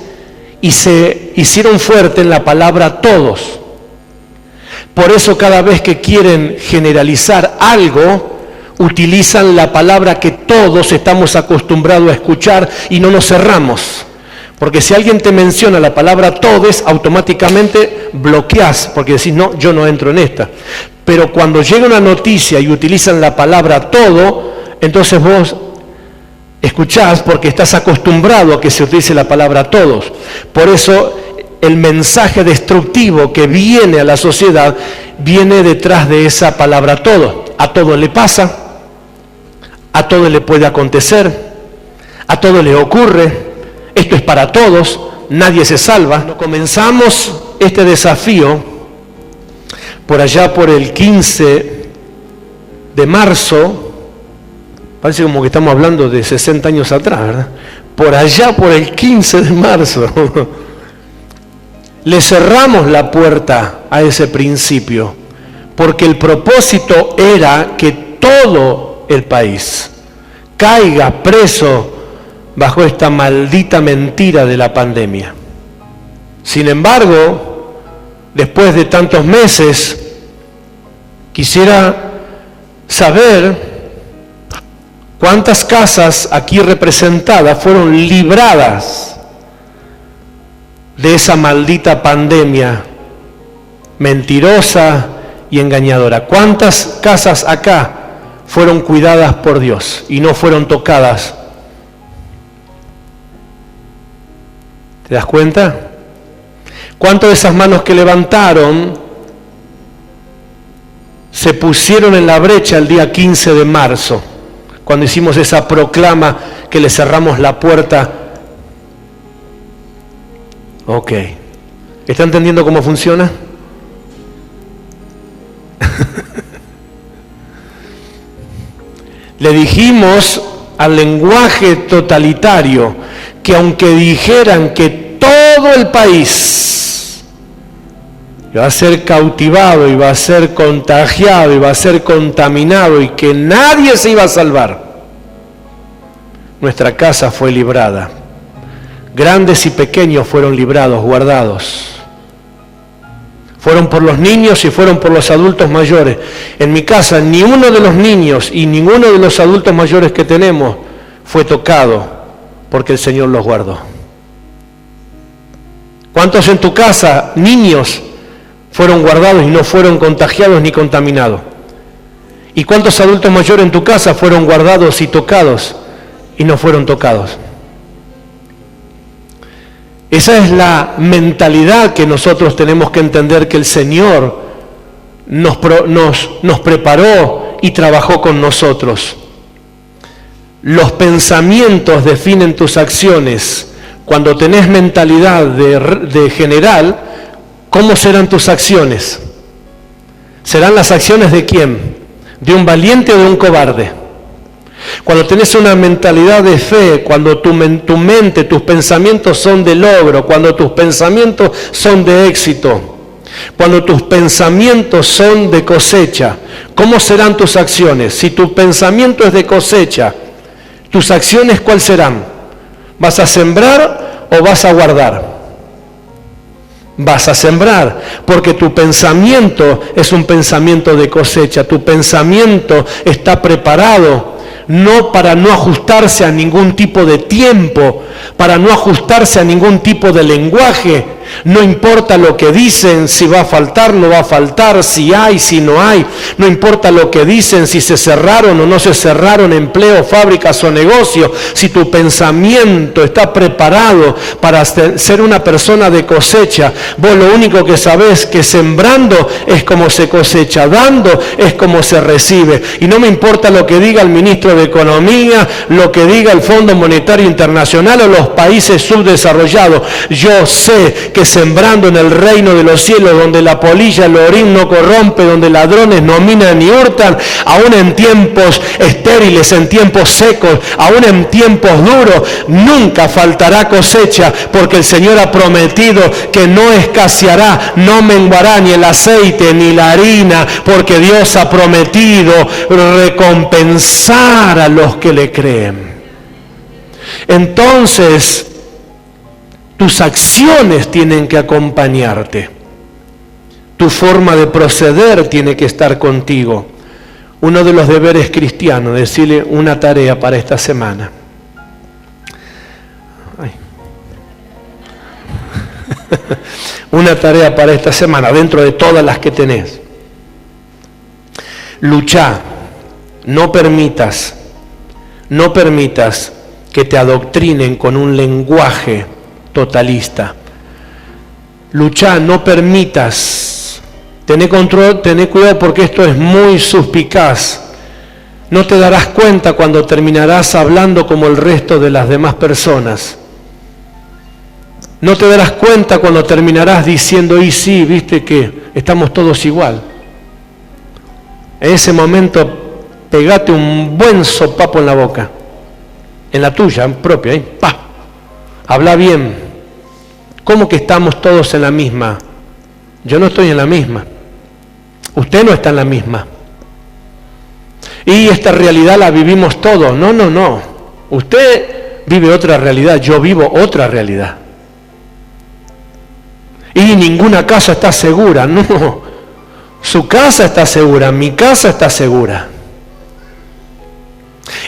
y se hicieron fuerte en la palabra todos. Por eso cada vez que quieren generalizar algo, utilizan la palabra que todos estamos acostumbrados a escuchar y no nos cerramos. Porque si alguien te menciona la palabra todes, automáticamente bloqueás, porque decís, no, yo no entro en esta. Pero cuando llega una noticia y utilizan la palabra todo, entonces vos escuchás porque estás acostumbrado a que se utilice la palabra todos. Por eso el mensaje destructivo que viene a la sociedad viene detrás de esa palabra todo. A todo le pasa, a todo le puede acontecer, a todo le ocurre, esto es para todos, nadie se salva. Cuando comenzamos este desafío, por allá por el 15 de marzo, parece como que estamos hablando de 60 años atrás, ¿verdad? Por allá por el 15 de marzo, le cerramos la puerta a ese principio, porque el propósito era que todo el país caiga preso bajo esta maldita mentira de la pandemia. Sin embargo, después de tantos meses, quisiera saber cuántas casas aquí representadas fueron libradas de esa maldita pandemia mentirosa y engañadora. ¿Cuántas casas acá fueron cuidadas por Dios y no fueron tocadas? ¿Te das cuenta? ¿Cuántas de esas manos que levantaron se pusieron en la brecha el día 15 de marzo, cuando hicimos esa proclama que le cerramos la puerta? Ok. ¿Está entendiendo cómo funciona? Le dijimos al lenguaje totalitario que aunque dijeran que todo el país iba a ser cautivado, iba a ser contagiado, iba a ser contaminado y que nadie se iba a salvar, nuestra casa fue librada. Grandes y pequeños fueron librados, guardados. Fueron por los niños y fueron por los adultos mayores. En mi casa, ni uno de los niños y ninguno de los adultos mayores que tenemos fue tocado, porque el Señor los guardó. ¿Cuántos en tu casa, niños, fueron guardados y no fueron contagiados ni contaminados? ¿Y cuántos adultos mayores en tu casa fueron guardados y tocados y no fueron tocados? Esa es la mentalidad que nosotros tenemos que entender, que el Señor nos preparó y trabajó con nosotros. Los pensamientos definen tus acciones. Cuando tenés mentalidad de general, ¿cómo serán tus acciones? ¿Serán las acciones de quién? ¿De un valiente o de un cobarde? Cuando tenés una mentalidad de fe, cuando tu mente, tus pensamientos son de logro, cuando tus pensamientos son de éxito, cuando tus pensamientos son de cosecha, ¿cómo serán tus acciones? Si tu pensamiento es de cosecha, ¿tus acciones cuáles serán? ¿Vas a sembrar o vas a guardar? Vas a sembrar, porque tu pensamiento es un pensamiento de cosecha, tu pensamiento está preparado no para no ajustarse a ningún tipo de tiempo, para no ajustarse a ningún tipo de lenguaje, No importa lo que dicen, si va a faltar, no va a faltar, si hay, si no hay. No importa lo que dicen, si se cerraron o no se cerraron empleos, fábricas o negocios. Si tu pensamiento está preparado para ser una persona de cosecha, vos lo único que sabés que sembrando es como se cosecha, dando es como se recibe. Y no me importa lo que diga el ministro de Economía, lo que diga el Fondo Monetario Internacional o los países subdesarrollados. Yo sé que sembrando en el reino de los cielos, donde la polilla, el orín no corrompe, donde ladrones no minan ni hurtan, aún en tiempos estériles, en tiempos secos, aún en tiempos duros, nunca faltará cosecha, porque el Señor ha prometido que no escaseará, no menguará ni el aceite ni la harina, porque Dios ha prometido recompensar a los que le creen. Entonces, tus acciones tienen que acompañarte. Tu forma de proceder tiene que estar contigo. Uno de los deberes cristianos, decirle una tarea para esta semana. Una tarea para esta semana, dentro de todas las que tenés. Luchá, no permitas que te adoctrinen con un lenguaje totalista. Luchá, no permitas. Tené control, tené cuidado porque esto es muy suspicaz. No te darás cuenta cuando terminarás hablando como el resto de las demás personas. No te darás cuenta cuando terminarás diciendo, y sí, viste que estamos todos igual. En ese momento, pegate un buen sopapo en la boca. En la tuya, propia, ¿eh? ¡Pah! Habla bien. ¿Cómo que estamos todos en la misma? Yo no estoy en la misma. Usted no está en la misma. Y esta realidad la vivimos todos. No. Usted vive otra realidad, yo vivo otra realidad. Y ninguna casa está segura. No. Su casa está segura, mi casa está segura.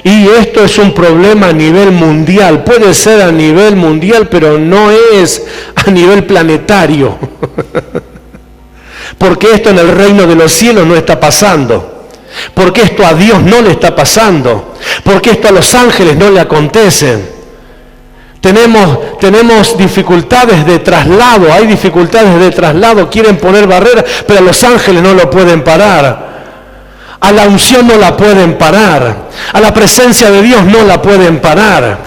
Y esto es un problema a nivel mundial. Puede ser a nivel mundial, pero no es a nivel planetario. Porque esto en el reino de los cielos no está pasando. Porque esto a Dios no le está pasando. Porque esto a los ángeles no le acontece. Tenemos dificultades de traslado. Hay dificultades de traslado. Quieren poner barreras, pero a los ángeles no lo pueden parar. A la unción no la pueden parar. A la presencia de Dios no la pueden parar.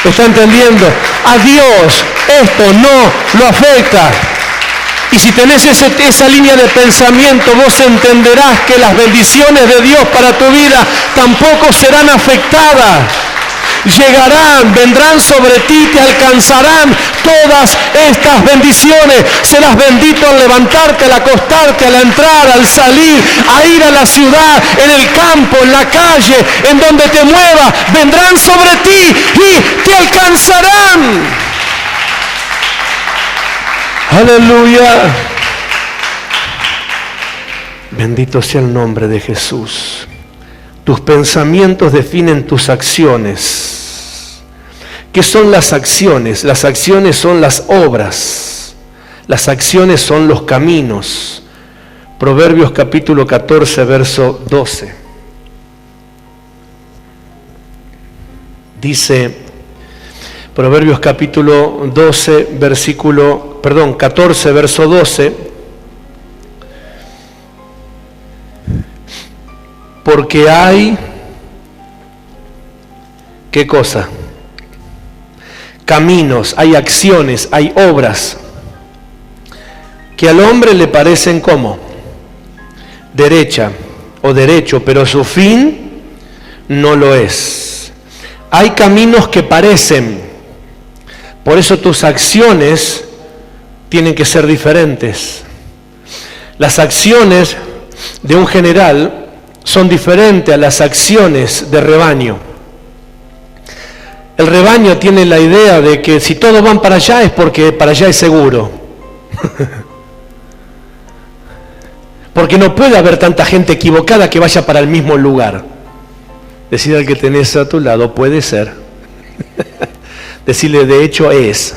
¿Está entendiendo? A Dios esto no lo afecta. Y si tenés esa línea de pensamiento, vos entenderás que las bendiciones de Dios para tu vida tampoco serán afectadas. Llegarán, vendrán sobre ti, te alcanzarán todas estas bendiciones. Serás bendito al levantarte, al acostarte, al entrar, al salir, a ir a la ciudad, en el campo, en la calle, en donde te muevas. Vendrán sobre ti y te alcanzarán. Aleluya. Bendito sea el nombre de Jesús. Tus pensamientos definen tus acciones. ¿Qué son las acciones? Las acciones son las obras. Las acciones son los caminos. Proverbios capítulo 14, verso 12. Dice, Proverbios capítulo 14, verso 12. Porque hay, ¿qué cosa? Caminos, hay acciones, hay obras que al hombre le parecen como derecha o derecho, pero su fin no lo es. Hay caminos que parecen, por eso tus acciones tienen que ser diferentes. Las acciones de un general son diferentes a las acciones de rebaño. El rebaño tiene la idea de que si todos van para allá es porque para allá es seguro. Porque no puede haber tanta gente equivocada que vaya para el mismo lugar. Decir al que tenés a tu lado, puede ser. Decirle, de hecho es.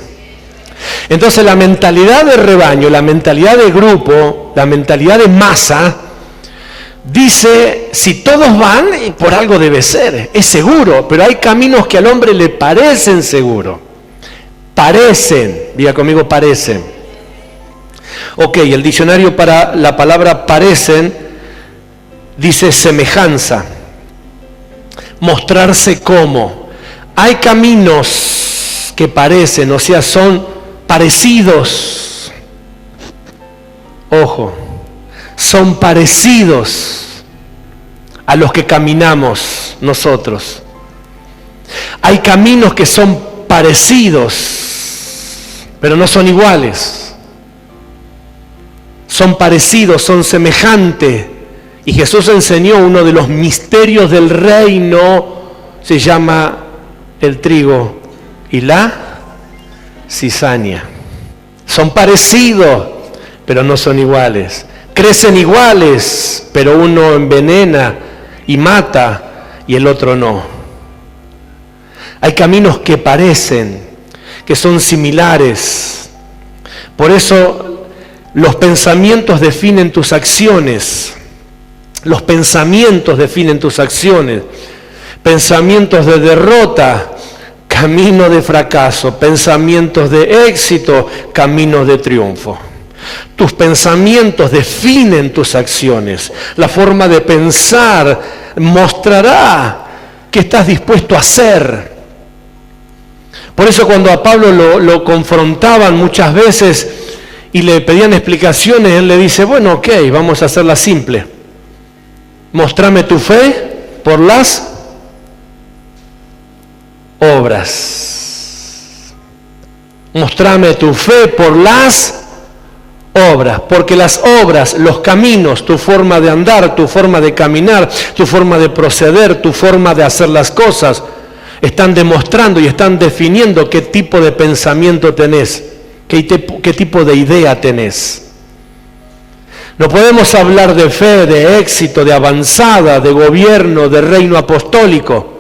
Entonces la mentalidad de rebaño, la mentalidad de grupo, la mentalidad de masa, dice, si todos van, por algo debe ser, es seguro, pero hay caminos que al hombre le parecen seguros. Parecen, diga conmigo, parecen. Ok, el diccionario para la palabra parecen dice semejanza, mostrarse como. Hay caminos que parecen, o sea, son parecidos. Ojo, son parecidos a los que caminamos nosotros. Hay caminos que son parecidos, pero no son iguales. Son parecidos, son semejantes. Y Jesús enseñó uno de los misterios del reino, se llama el trigo y la cizaña. Son parecidos, pero no son iguales. Crecen iguales, pero uno envenena y mata y el otro no. Hay caminos que parecen, que son similares. Por eso los pensamientos definen tus acciones. Los pensamientos definen tus acciones. Pensamientos de derrota, camino de fracaso. Pensamientos de éxito, camino de triunfo. Tus pensamientos definen tus acciones. La forma de pensar mostrará qué estás dispuesto a hacer. Por eso cuando a Pablo lo confrontaban muchas veces y le pedían explicaciones, él le dice, bueno, ok, vamos a hacerla simple. Mostrame tu fe por las obras. Mostrame tu fe por las obras, porque las obras, los caminos, tu forma de andar, tu forma de caminar, tu forma de proceder, tu forma de hacer las cosas, están demostrando y están definiendo qué tipo de pensamiento tenés, qué tipo de idea tenés. No podemos hablar de fe, de éxito, de avanzada, de gobierno, de reino apostólico,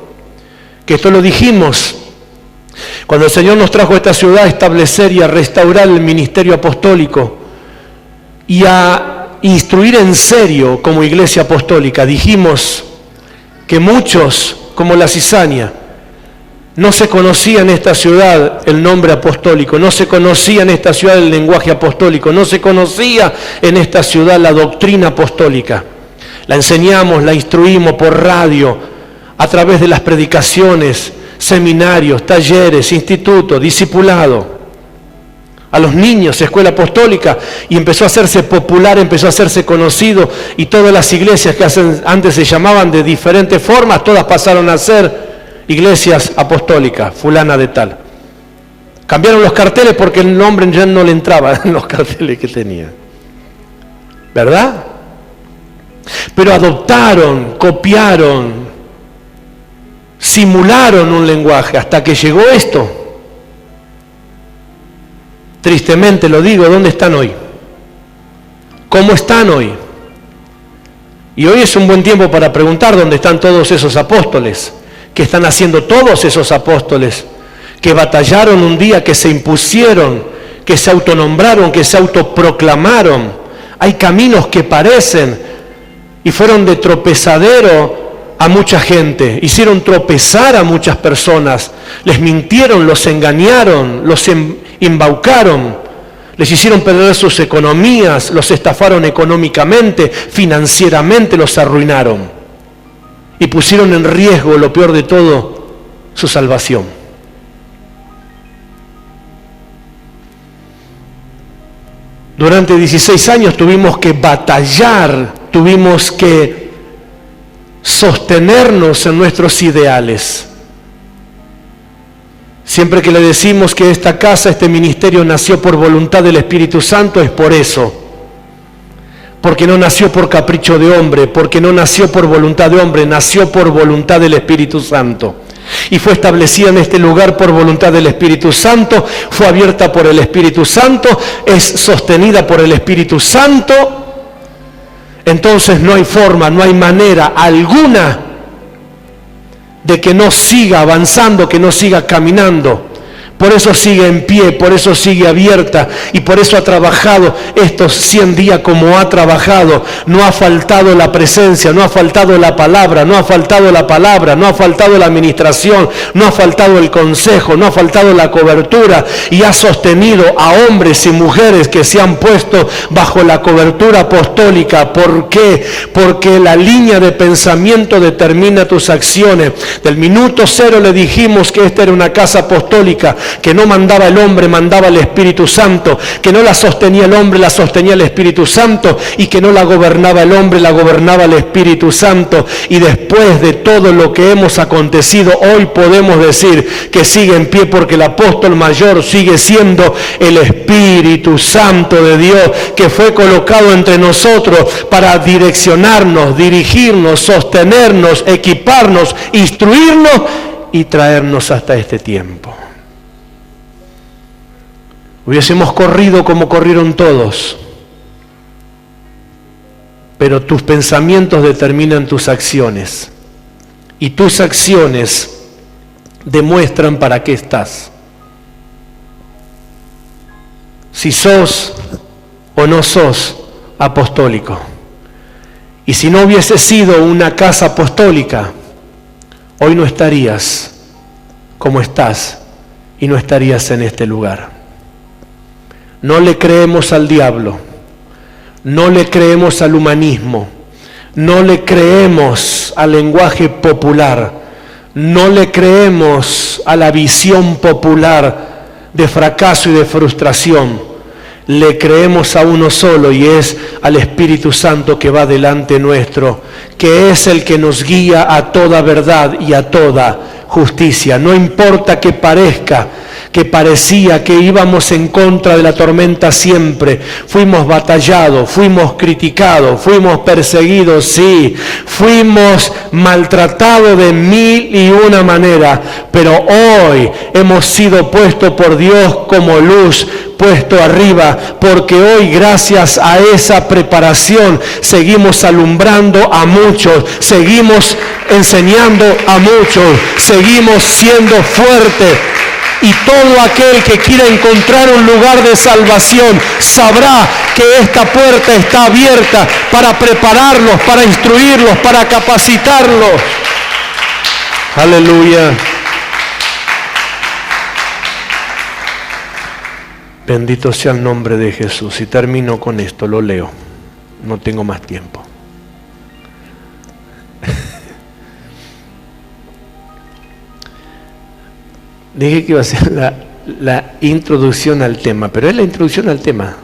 que esto lo dijimos cuando el Señor nos trajo a esta ciudad a establecer y a restaurar el ministerio apostólico y a instruir en serio como iglesia apostólica. Dijimos que muchos, como la cizaña, no se conocía en esta ciudad el nombre apostólico, no se conocía en esta ciudad el lenguaje apostólico, no se conocía en esta ciudad la doctrina apostólica. La enseñamos, la instruimos por radio, a través de las predicaciones, seminarios, talleres, institutos, discipulado. A los niños, escuela apostólica, y empezó a hacerse popular, empezó a hacerse conocido, y todas las iglesias que antes se llamaban de diferentes formas, todas pasaron a ser iglesias apostólicas, fulana de tal. Cambiaron los carteles porque el nombre ya no le entraba en los carteles que tenía. ¿Verdad? Pero adoptaron, copiaron, simularon un lenguaje hasta que llegó esto. Tristemente lo digo, ¿dónde están hoy? ¿Cómo están hoy? Y hoy es un buen tiempo para preguntar dónde están todos esos apóstoles. ¿Qué están haciendo todos esos apóstoles que batallaron un día, que se impusieron, que se autonombraron, que se autoproclamaron? Hay caminos que parecen y fueron de tropezadero a mucha gente, hicieron tropezar a muchas personas, les mintieron, los engañaron, los embaucaron, les hicieron perder sus economías, los estafaron económicamente, financieramente los arruinaron. Y pusieron en riesgo, lo peor de todo, su salvación. Durante 16 años tuvimos que batallar, tuvimos que sostenernos en nuestros ideales. Siempre que le decimos que esta casa, este ministerio nació por voluntad del Espíritu Santo, es por eso. Porque no nació por capricho de hombre, porque no nació por voluntad de hombre, nació por voluntad del Espíritu Santo. Y fue establecida en este lugar por voluntad del Espíritu Santo, fue abierta por el Espíritu Santo, es sostenida por el Espíritu Santo. Entonces no hay forma, no hay manera alguna de que no siga avanzando, que no siga caminando. por eso sigue en pie, por eso sigue abierta y por eso ha trabajado estos 100 días como ha trabajado. No ha faltado la presencia, no ha faltado la palabra, no ha faltado la palabra, no ha faltado la administración, no ha faltado el consejo, no ha faltado la cobertura, y ha sostenido a hombres y mujeres que se han puesto bajo la cobertura apostólica. ¿Por qué? Porque la línea de pensamiento determina tus acciones. Del minuto cero le dijimos que esta era una casa apostólica, que no mandaba el hombre, mandaba el Espíritu Santo, que no la sostenía el hombre, la sostenía el Espíritu Santo, y que no la gobernaba el hombre, la gobernaba el Espíritu Santo. Y después de todo lo que hemos acontecido, hoy podemos decir que sigue en pie, porque el apóstol mayor sigue siendo el Espíritu Santo de Dios, que fue colocado entre nosotros para direccionarnos, dirigirnos, sostenernos, equiparnos, instruirnos y traernos hasta este tiempo. Hubiésemos corrido como corrieron todos, pero tus pensamientos determinan tus acciones, y tus acciones demuestran para qué estás. Si sos o no sos apostólico. Y si no hubiese sido una casa apostólica, hoy no estarías como estás y no estarías en este lugar. No le creemos al diablo, no le creemos al humanismo, no le creemos al lenguaje popular, no le creemos a la visión popular de fracaso y de frustración. Le creemos a uno solo, y es al Espíritu Santo que va delante nuestro, que es el que nos guía a toda verdad y a toda justicia. No importa que parezca, que parecía que íbamos en contra de la tormenta siempre. Fuimos batallados, fuimos criticados, fuimos perseguidos, sí. Fuimos maltratados de 1001 maneras, pero hoy hemos sido puestos por Dios como luz, puesto arriba, porque hoy, gracias a esa preparación, seguimos alumbrando a muchos, seguimos enseñando a muchos, seguimos siendo fuertes. Y todo aquel que quiera encontrar un lugar de salvación sabrá que esta puerta está abierta para prepararlos, para instruirlos, para capacitarlos. Aleluya. Bendito sea el nombre de Jesús. Y termino con esto, lo leo. No tengo más tiempo. Dije que iba a ser la introducción al tema, pero es la introducción al tema.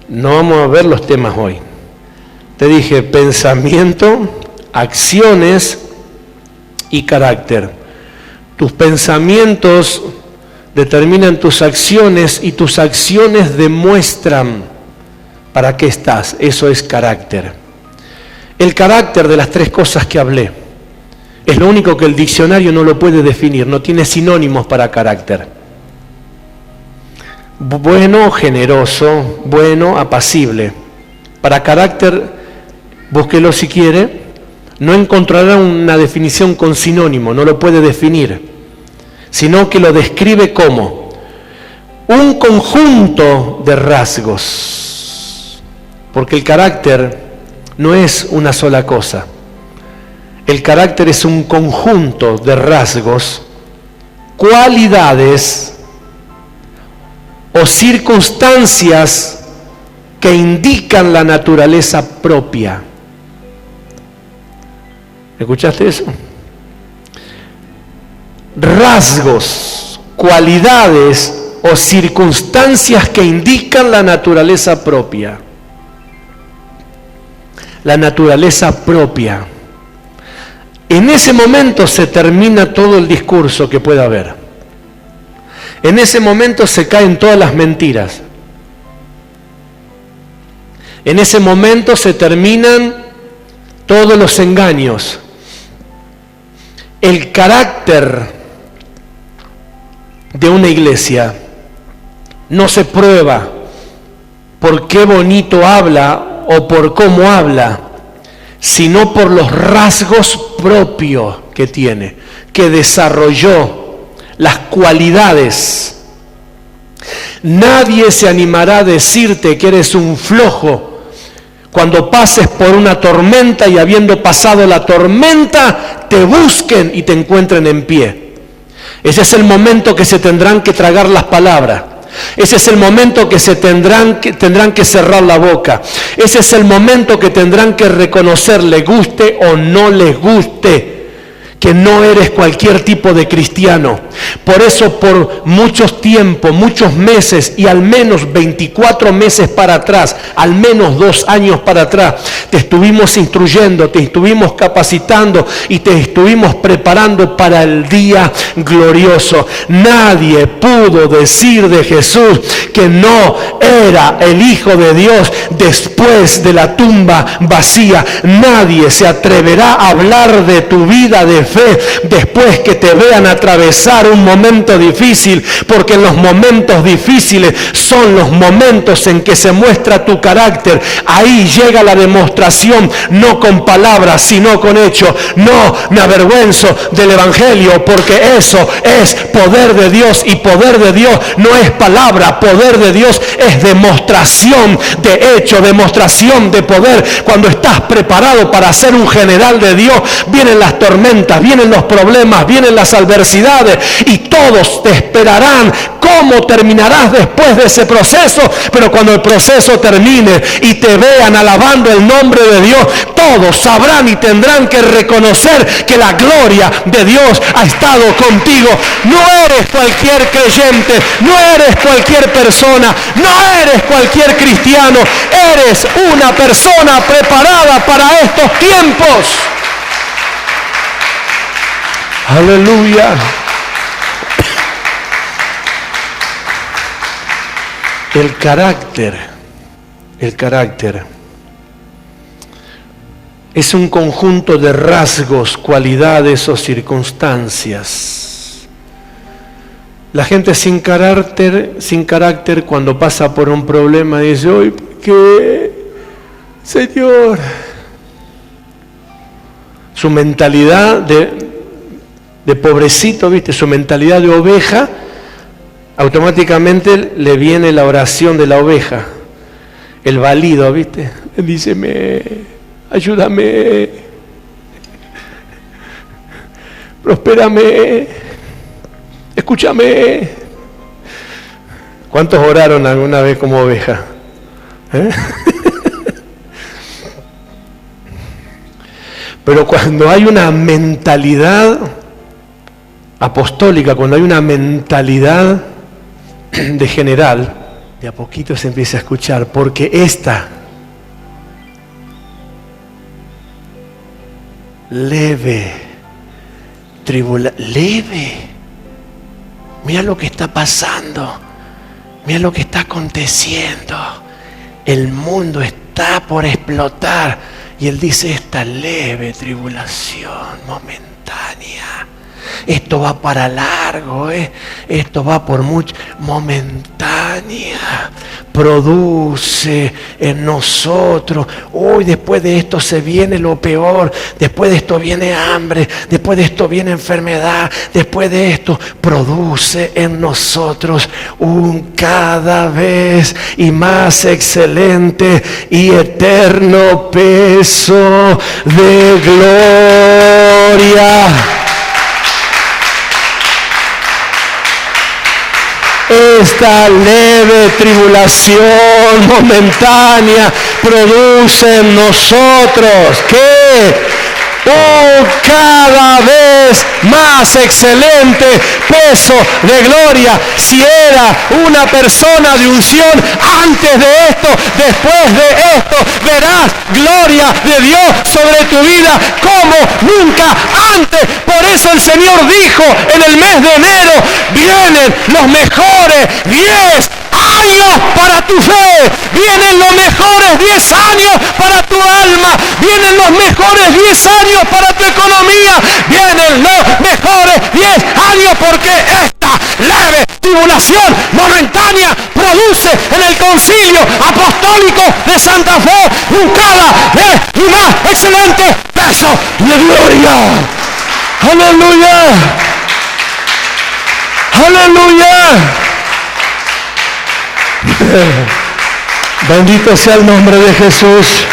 No vamos a ver los temas hoy. Te dije pensamiento, acciones y carácter. Tus pensamientos determinan tus acciones y tus acciones demuestran para qué estás. Eso es carácter. El carácter de las tres cosas que hablé es lo único que el diccionario no lo puede definir, no tiene sinónimos para carácter. Bueno, generoso, bueno, apacible. Para carácter, búsquelo si quiere, no encontrará una definición con sinónimo, no lo puede definir, sino que lo describe como un conjunto de rasgos, porque el carácter no es una sola cosa. El carácter es un conjunto de rasgos, cualidades o circunstancias que indican la naturaleza propia. ¿Escuchaste eso? Rasgos, cualidades o circunstancias que indican la naturaleza propia. La naturaleza propia. En ese momento se termina todo el discurso que pueda haber. En ese momento se caen todas las mentiras. En ese momento se terminan todos los engaños. El carácter de una iglesia no se prueba por qué bonito habla o por cómo habla, sino por los rasgos propios que tiene, que desarrolló, las cualidades. Nadie se animará a decirte que eres un flojo cuando pases por una tormenta y habiendo pasado la tormenta te busquen y te encuentren en pie. Ese es el momento que se tendrán que tragar las palabras. Ese es el momento que tendrán que cerrar la boca. Ese es el momento que tendrán que reconocer, le guste o no les guste, que no eres cualquier tipo de cristiano. Por eso por muchos tiempos, muchos meses y al menos 24 meses para atrás, al menos 2 años para atrás, te estuvimos instruyendo, te estuvimos capacitando y te estuvimos preparando para el día glorioso. Nadie pudo decir de Jesús que no era el Hijo de Dios después de la tumba vacía. Nadie se atreverá a hablar de tu vida de fe después que te vean atravesar un momento difícil, porque en los momentos difíciles son los momentos en que se muestra tu carácter. Ahí llega la demostración, no con palabras sino con hechos. No me avergüenzo del evangelio, porque eso es poder de Dios, y poder de Dios no es palabra, poder de Dios es demostración de hecho, demostración de poder. Cuando estás preparado para ser un general de Dios, vienen las tormentas, vienen los problemas, vienen las adversidades y todos te esperarán cómo terminarás después de ese proceso. Pero cuando el proceso termine y te vean alabando el nombre de Dios, todos sabrán y tendrán que reconocer que la gloria de Dios ha estado contigo. No eres cualquier creyente, no eres cualquier persona, no eres cualquier cristiano, eres una persona preparada para estos tiempos. Aleluya. El carácter es un conjunto de rasgos, cualidades o circunstancias. La gente sin carácter cuando pasa por un problema dice: ¡ay, qué, Señor! Su mentalidad de pobrecito, ¿viste? Su mentalidad de oveja, automáticamente le viene la oración de la oveja, el balido, ¿viste? Díceme, ayúdame, prospérame, escúchame. ¿Cuántos oraron alguna vez como oveja? Pero cuando hay una mentalidad apostólica, cuando hay una mentalidad de general, de a poquito se empieza a escuchar, porque esta leve, mira lo que está pasando, mira lo que está aconteciendo, el mundo está por explotar, y él dice: esta leve tribulación momentánea, esto va para largo, esto va por mucho, momentánea, produce en nosotros, hoy después de esto se viene lo peor, después de esto viene hambre, después de esto viene enfermedad, después de esto produce en nosotros un cada vez y más excelente y eterno peso de gloria. Esta leve tribulación momentánea produce en nosotros ¿qué? Cada vez más excelente peso de gloria. Si era una persona de unción antes de esto, después de esto verás gloria de Dios sobre tu vida como nunca antes. Por eso el Señor dijo en el mes de enero: vienen los mejores 10 años para tu fe, vienen los mejores 10 años para tu alma, vienen los mejores 10 años para tu economía, vienen los mejores 10 años, porque esta leve tribulación momentánea produce en el concilio apostólico de Santa Fe un cada vez y más excelente peso de gloria. Aleluya. ¡Aleluya! Bendito sea el nombre de Jesús.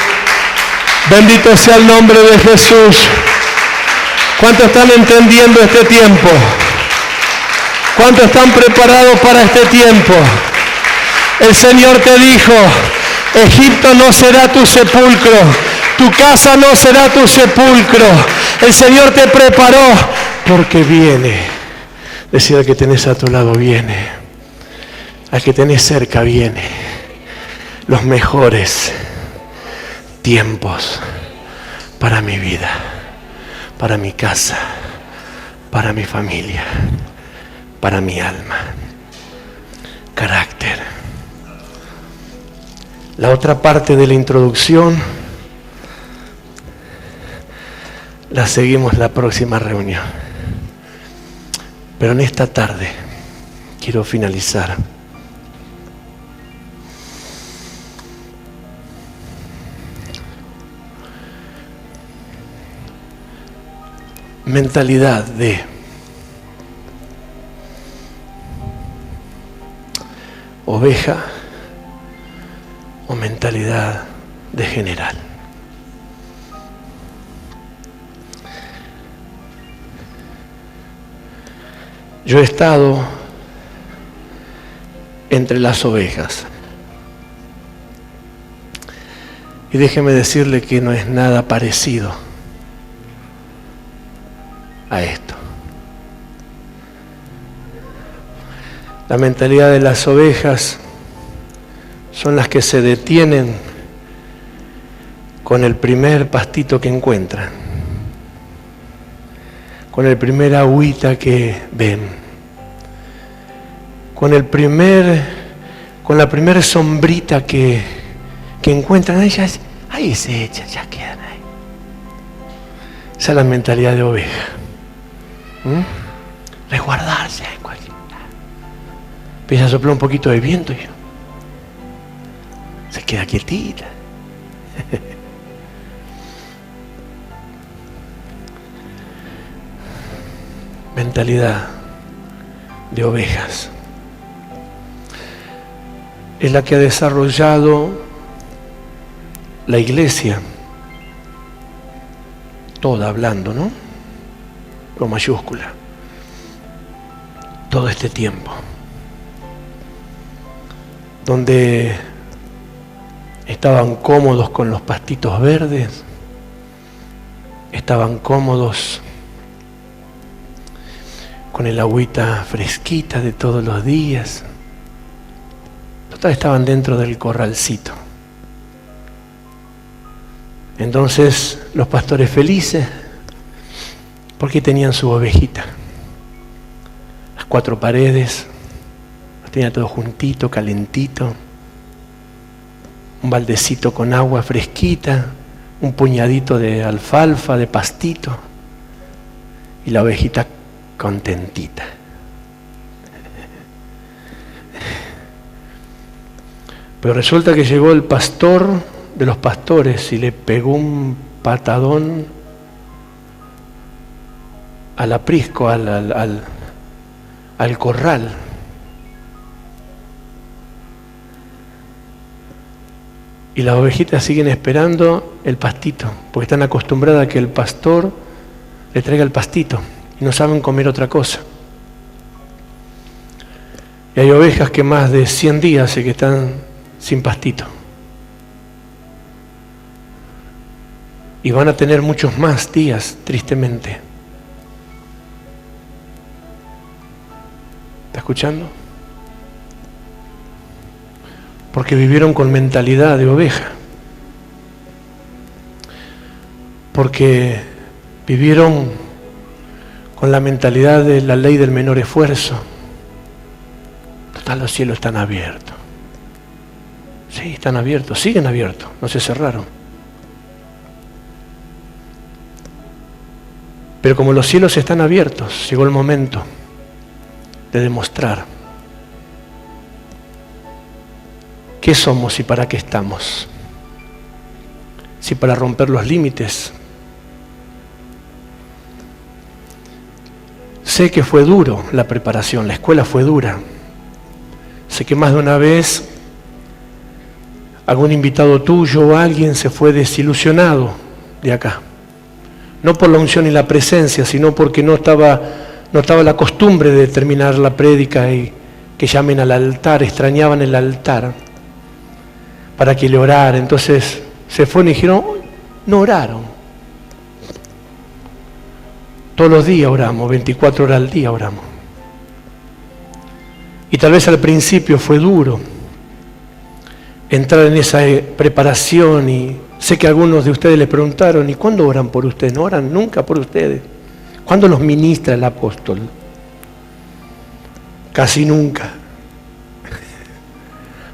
Bendito sea el nombre de Jesús. ¿Cuántos están entendiendo este tiempo? ¿Cuántos están preparados para este tiempo? El Señor te dijo, Egipto no será tu sepulcro, tu casa no será tu sepulcro. El Señor te preparó porque viene. Decía al que tenés a tu lado, viene. Al que tenés cerca, viene. Los mejores tiempos para mi vida, para mi casa, para mi familia, para mi alma. Carácter. La otra parte de la introducción la seguimos la próxima reunión. Pero en esta tarde quiero finalizar mentalidad de oveja o mentalidad de general. Yo he estado entre las ovejas y déjeme decirle que no es nada parecido a esto. La mentalidad de las ovejas son las que se detienen con el primer pastito que encuentran, con el primer agüita que ven, con la primera sombrita que encuentran. Ahí se echan, ya quedan ahí. Esa es la mentalidad de oveja. Resguardarse en cualquier lugar. Empieza a soplar un poquito de viento y se queda quietita. Mentalidad de ovejas es la que ha desarrollado la iglesia, toda hablando, ¿no? Con mayúscula, todo este tiempo, donde estaban cómodos con los pastitos verdes, estaban cómodos con el agüita fresquita de todos los días. Total, estaban dentro del corralcito. Entonces los pastores felices porque tenían su ovejita, las cuatro paredes, los tenía todo juntito, calentito, un baldecito con agua fresquita, un puñadito de alfalfa, de pastito, y la ovejita contentita. Pero resulta que llegó el pastor de los pastores y le pegó un patadón al aprisco, al corral. Y las ovejitas siguen esperando el pastito, porque están acostumbradas a que el pastor le traiga el pastito y no saben comer otra cosa. Y hay ovejas que más de 100 días que están sin pastito. Y van a tener muchos más días, tristemente. ¿Está escuchando? Porque vivieron con mentalidad de oveja. Porque vivieron con la mentalidad de la ley del menor esfuerzo. Total, los cielos están abiertos. Sí, están abiertos, siguen abiertos, no se cerraron. Pero como los cielos están abiertos, llegó el momento de demostrar qué somos y para qué estamos. Si para romper los límites, Sé que fue duro la preparación, la escuela fue dura. Sé que más de una vez algún invitado tuyo o alguien se fue desilusionado de acá. No por la unción y la presencia, sino porque no estaba la costumbre de terminar la prédica y que llamen al altar, extrañaban el altar para que le orara. Entonces se fueron y dijeron, no oraron. Todos los días oramos, 24 horas al día oramos. Y tal vez al principio fue duro entrar en esa preparación, y sé que algunos de ustedes le preguntaron, ¿y cuándo oran por ustedes? No oran nunca por ustedes. ¿Cuándo los ministra el apóstol? Casi nunca.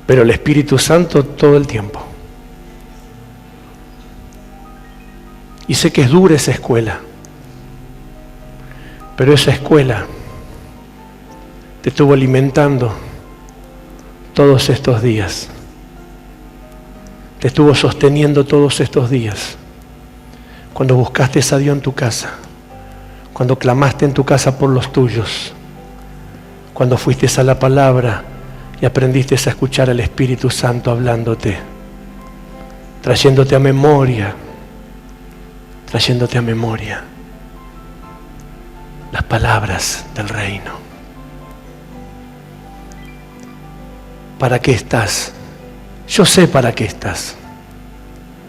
Pero el Espíritu Santo todo el tiempo. Y sé que es dura esa escuela, pero esa escuela te estuvo alimentando todos estos días. Te estuvo sosteniendo todos estos días. Cuando buscaste a Dios en tu casa, cuando clamaste en tu casa por los tuyos, cuando fuiste a la palabra y aprendiste a escuchar al Espíritu Santo hablándote, trayéndote a memoria las palabras del reino. ¿Para qué estás? Yo sé para qué estás.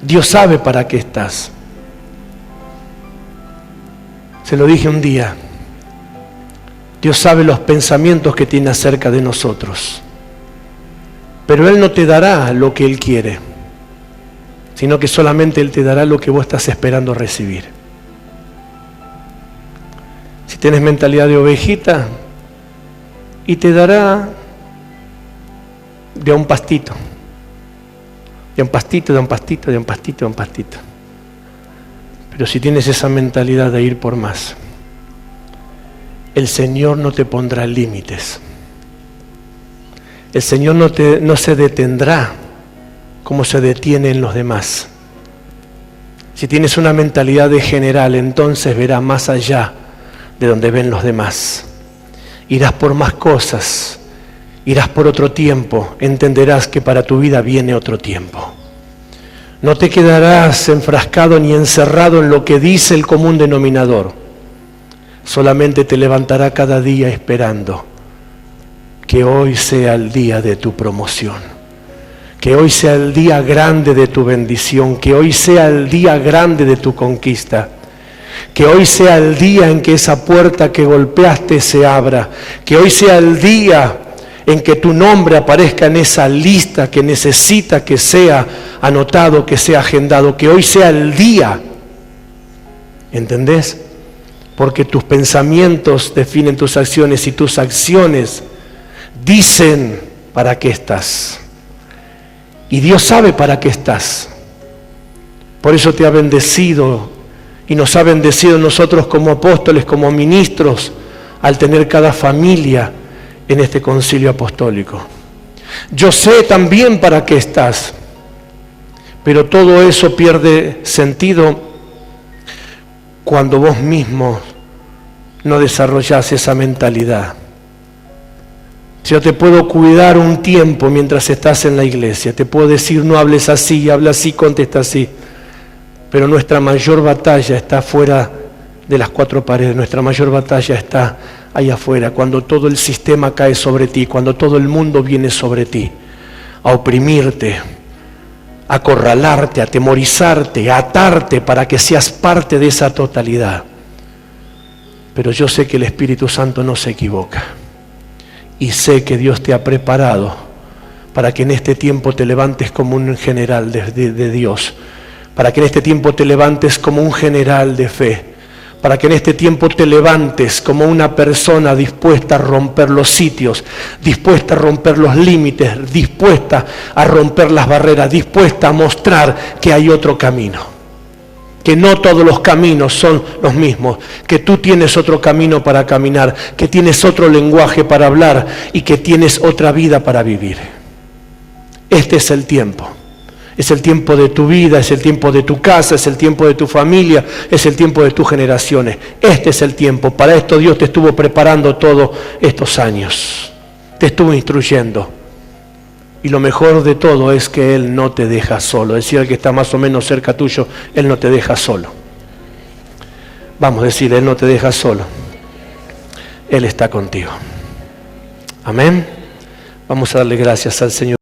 Dios sabe para qué estás. Se lo dije un día. Dios sabe los pensamientos que tiene acerca de nosotros. Pero Él no te dará lo que Él quiere, sino que solamente Él te dará lo que vos estás esperando recibir. Si tienes mentalidad de ovejita, y te dará de un pastito. De un pastito, de un pastito, de un pastito, de un pastito. Pero si tienes esa mentalidad de ir por más, el Señor no te pondrá límites. El Señor no se detendrá como se detiene en los demás. Si tienes una mentalidad de general, entonces verás más allá de donde ven los demás. Irás por más cosas. Irás por otro tiempo, entenderás que para tu vida viene otro tiempo. No te quedarás enfrascado ni encerrado en lo que dice el común denominador. Solamente te levantará cada día esperando que hoy sea el día de tu promoción, que hoy sea el día grande de tu bendición, que hoy sea el día grande de tu conquista, que hoy sea el día en que esa puerta que golpeaste se abra, que hoy sea el día en que tu nombre aparezca en esa lista que necesita que sea anotado, que sea agendado, que hoy sea el día. ¿Entendés? Porque tus pensamientos definen tus acciones y tus acciones dicen para qué estás. Y Dios sabe para qué estás. Por eso te ha bendecido y nos ha bendecido nosotros como apóstoles, como ministros, al tener cada familia en este concilio apostólico. Yo sé también para qué estás, pero todo eso pierde sentido cuando vos mismo no desarrollás esa mentalidad. Yo te puedo cuidar un tiempo mientras estás en la iglesia, te puedo decir no hables así, habla así, contesta así, pero nuestra mayor batalla está fuera de las cuatro paredes, nuestra mayor batalla está ahí afuera, cuando todo el sistema cae sobre ti, cuando todo el mundo viene sobre ti, a oprimirte, a acorralarte, a atemorizarte, a atarte para que seas parte de esa totalidad. Pero yo sé que el Espíritu Santo no se equivoca. Y sé que Dios te ha preparado para que en este tiempo te levantes como un general de Dios, para que en este tiempo te levantes como un general de fe, para que en este tiempo te levantes como una persona dispuesta a romper los sitios, dispuesta a romper los límites, dispuesta a romper las barreras, dispuesta a mostrar que hay otro camino, que no todos los caminos son los mismos, que tú tienes otro camino para caminar, que tienes otro lenguaje para hablar y que tienes otra vida para vivir. Este es el tiempo. Es el tiempo de tu vida, es el tiempo de tu casa, es el tiempo de tu familia, es el tiempo de tus generaciones. Este es el tiempo. Para esto Dios te estuvo preparando todos estos años. Te estuvo instruyendo. Y lo mejor de todo es que Él no te deja solo. Decía el que está más o menos cerca tuyo, Él no te deja solo. Vamos a decirle, Él no te deja solo. Él está contigo. Amén. Vamos a darle gracias al Señor.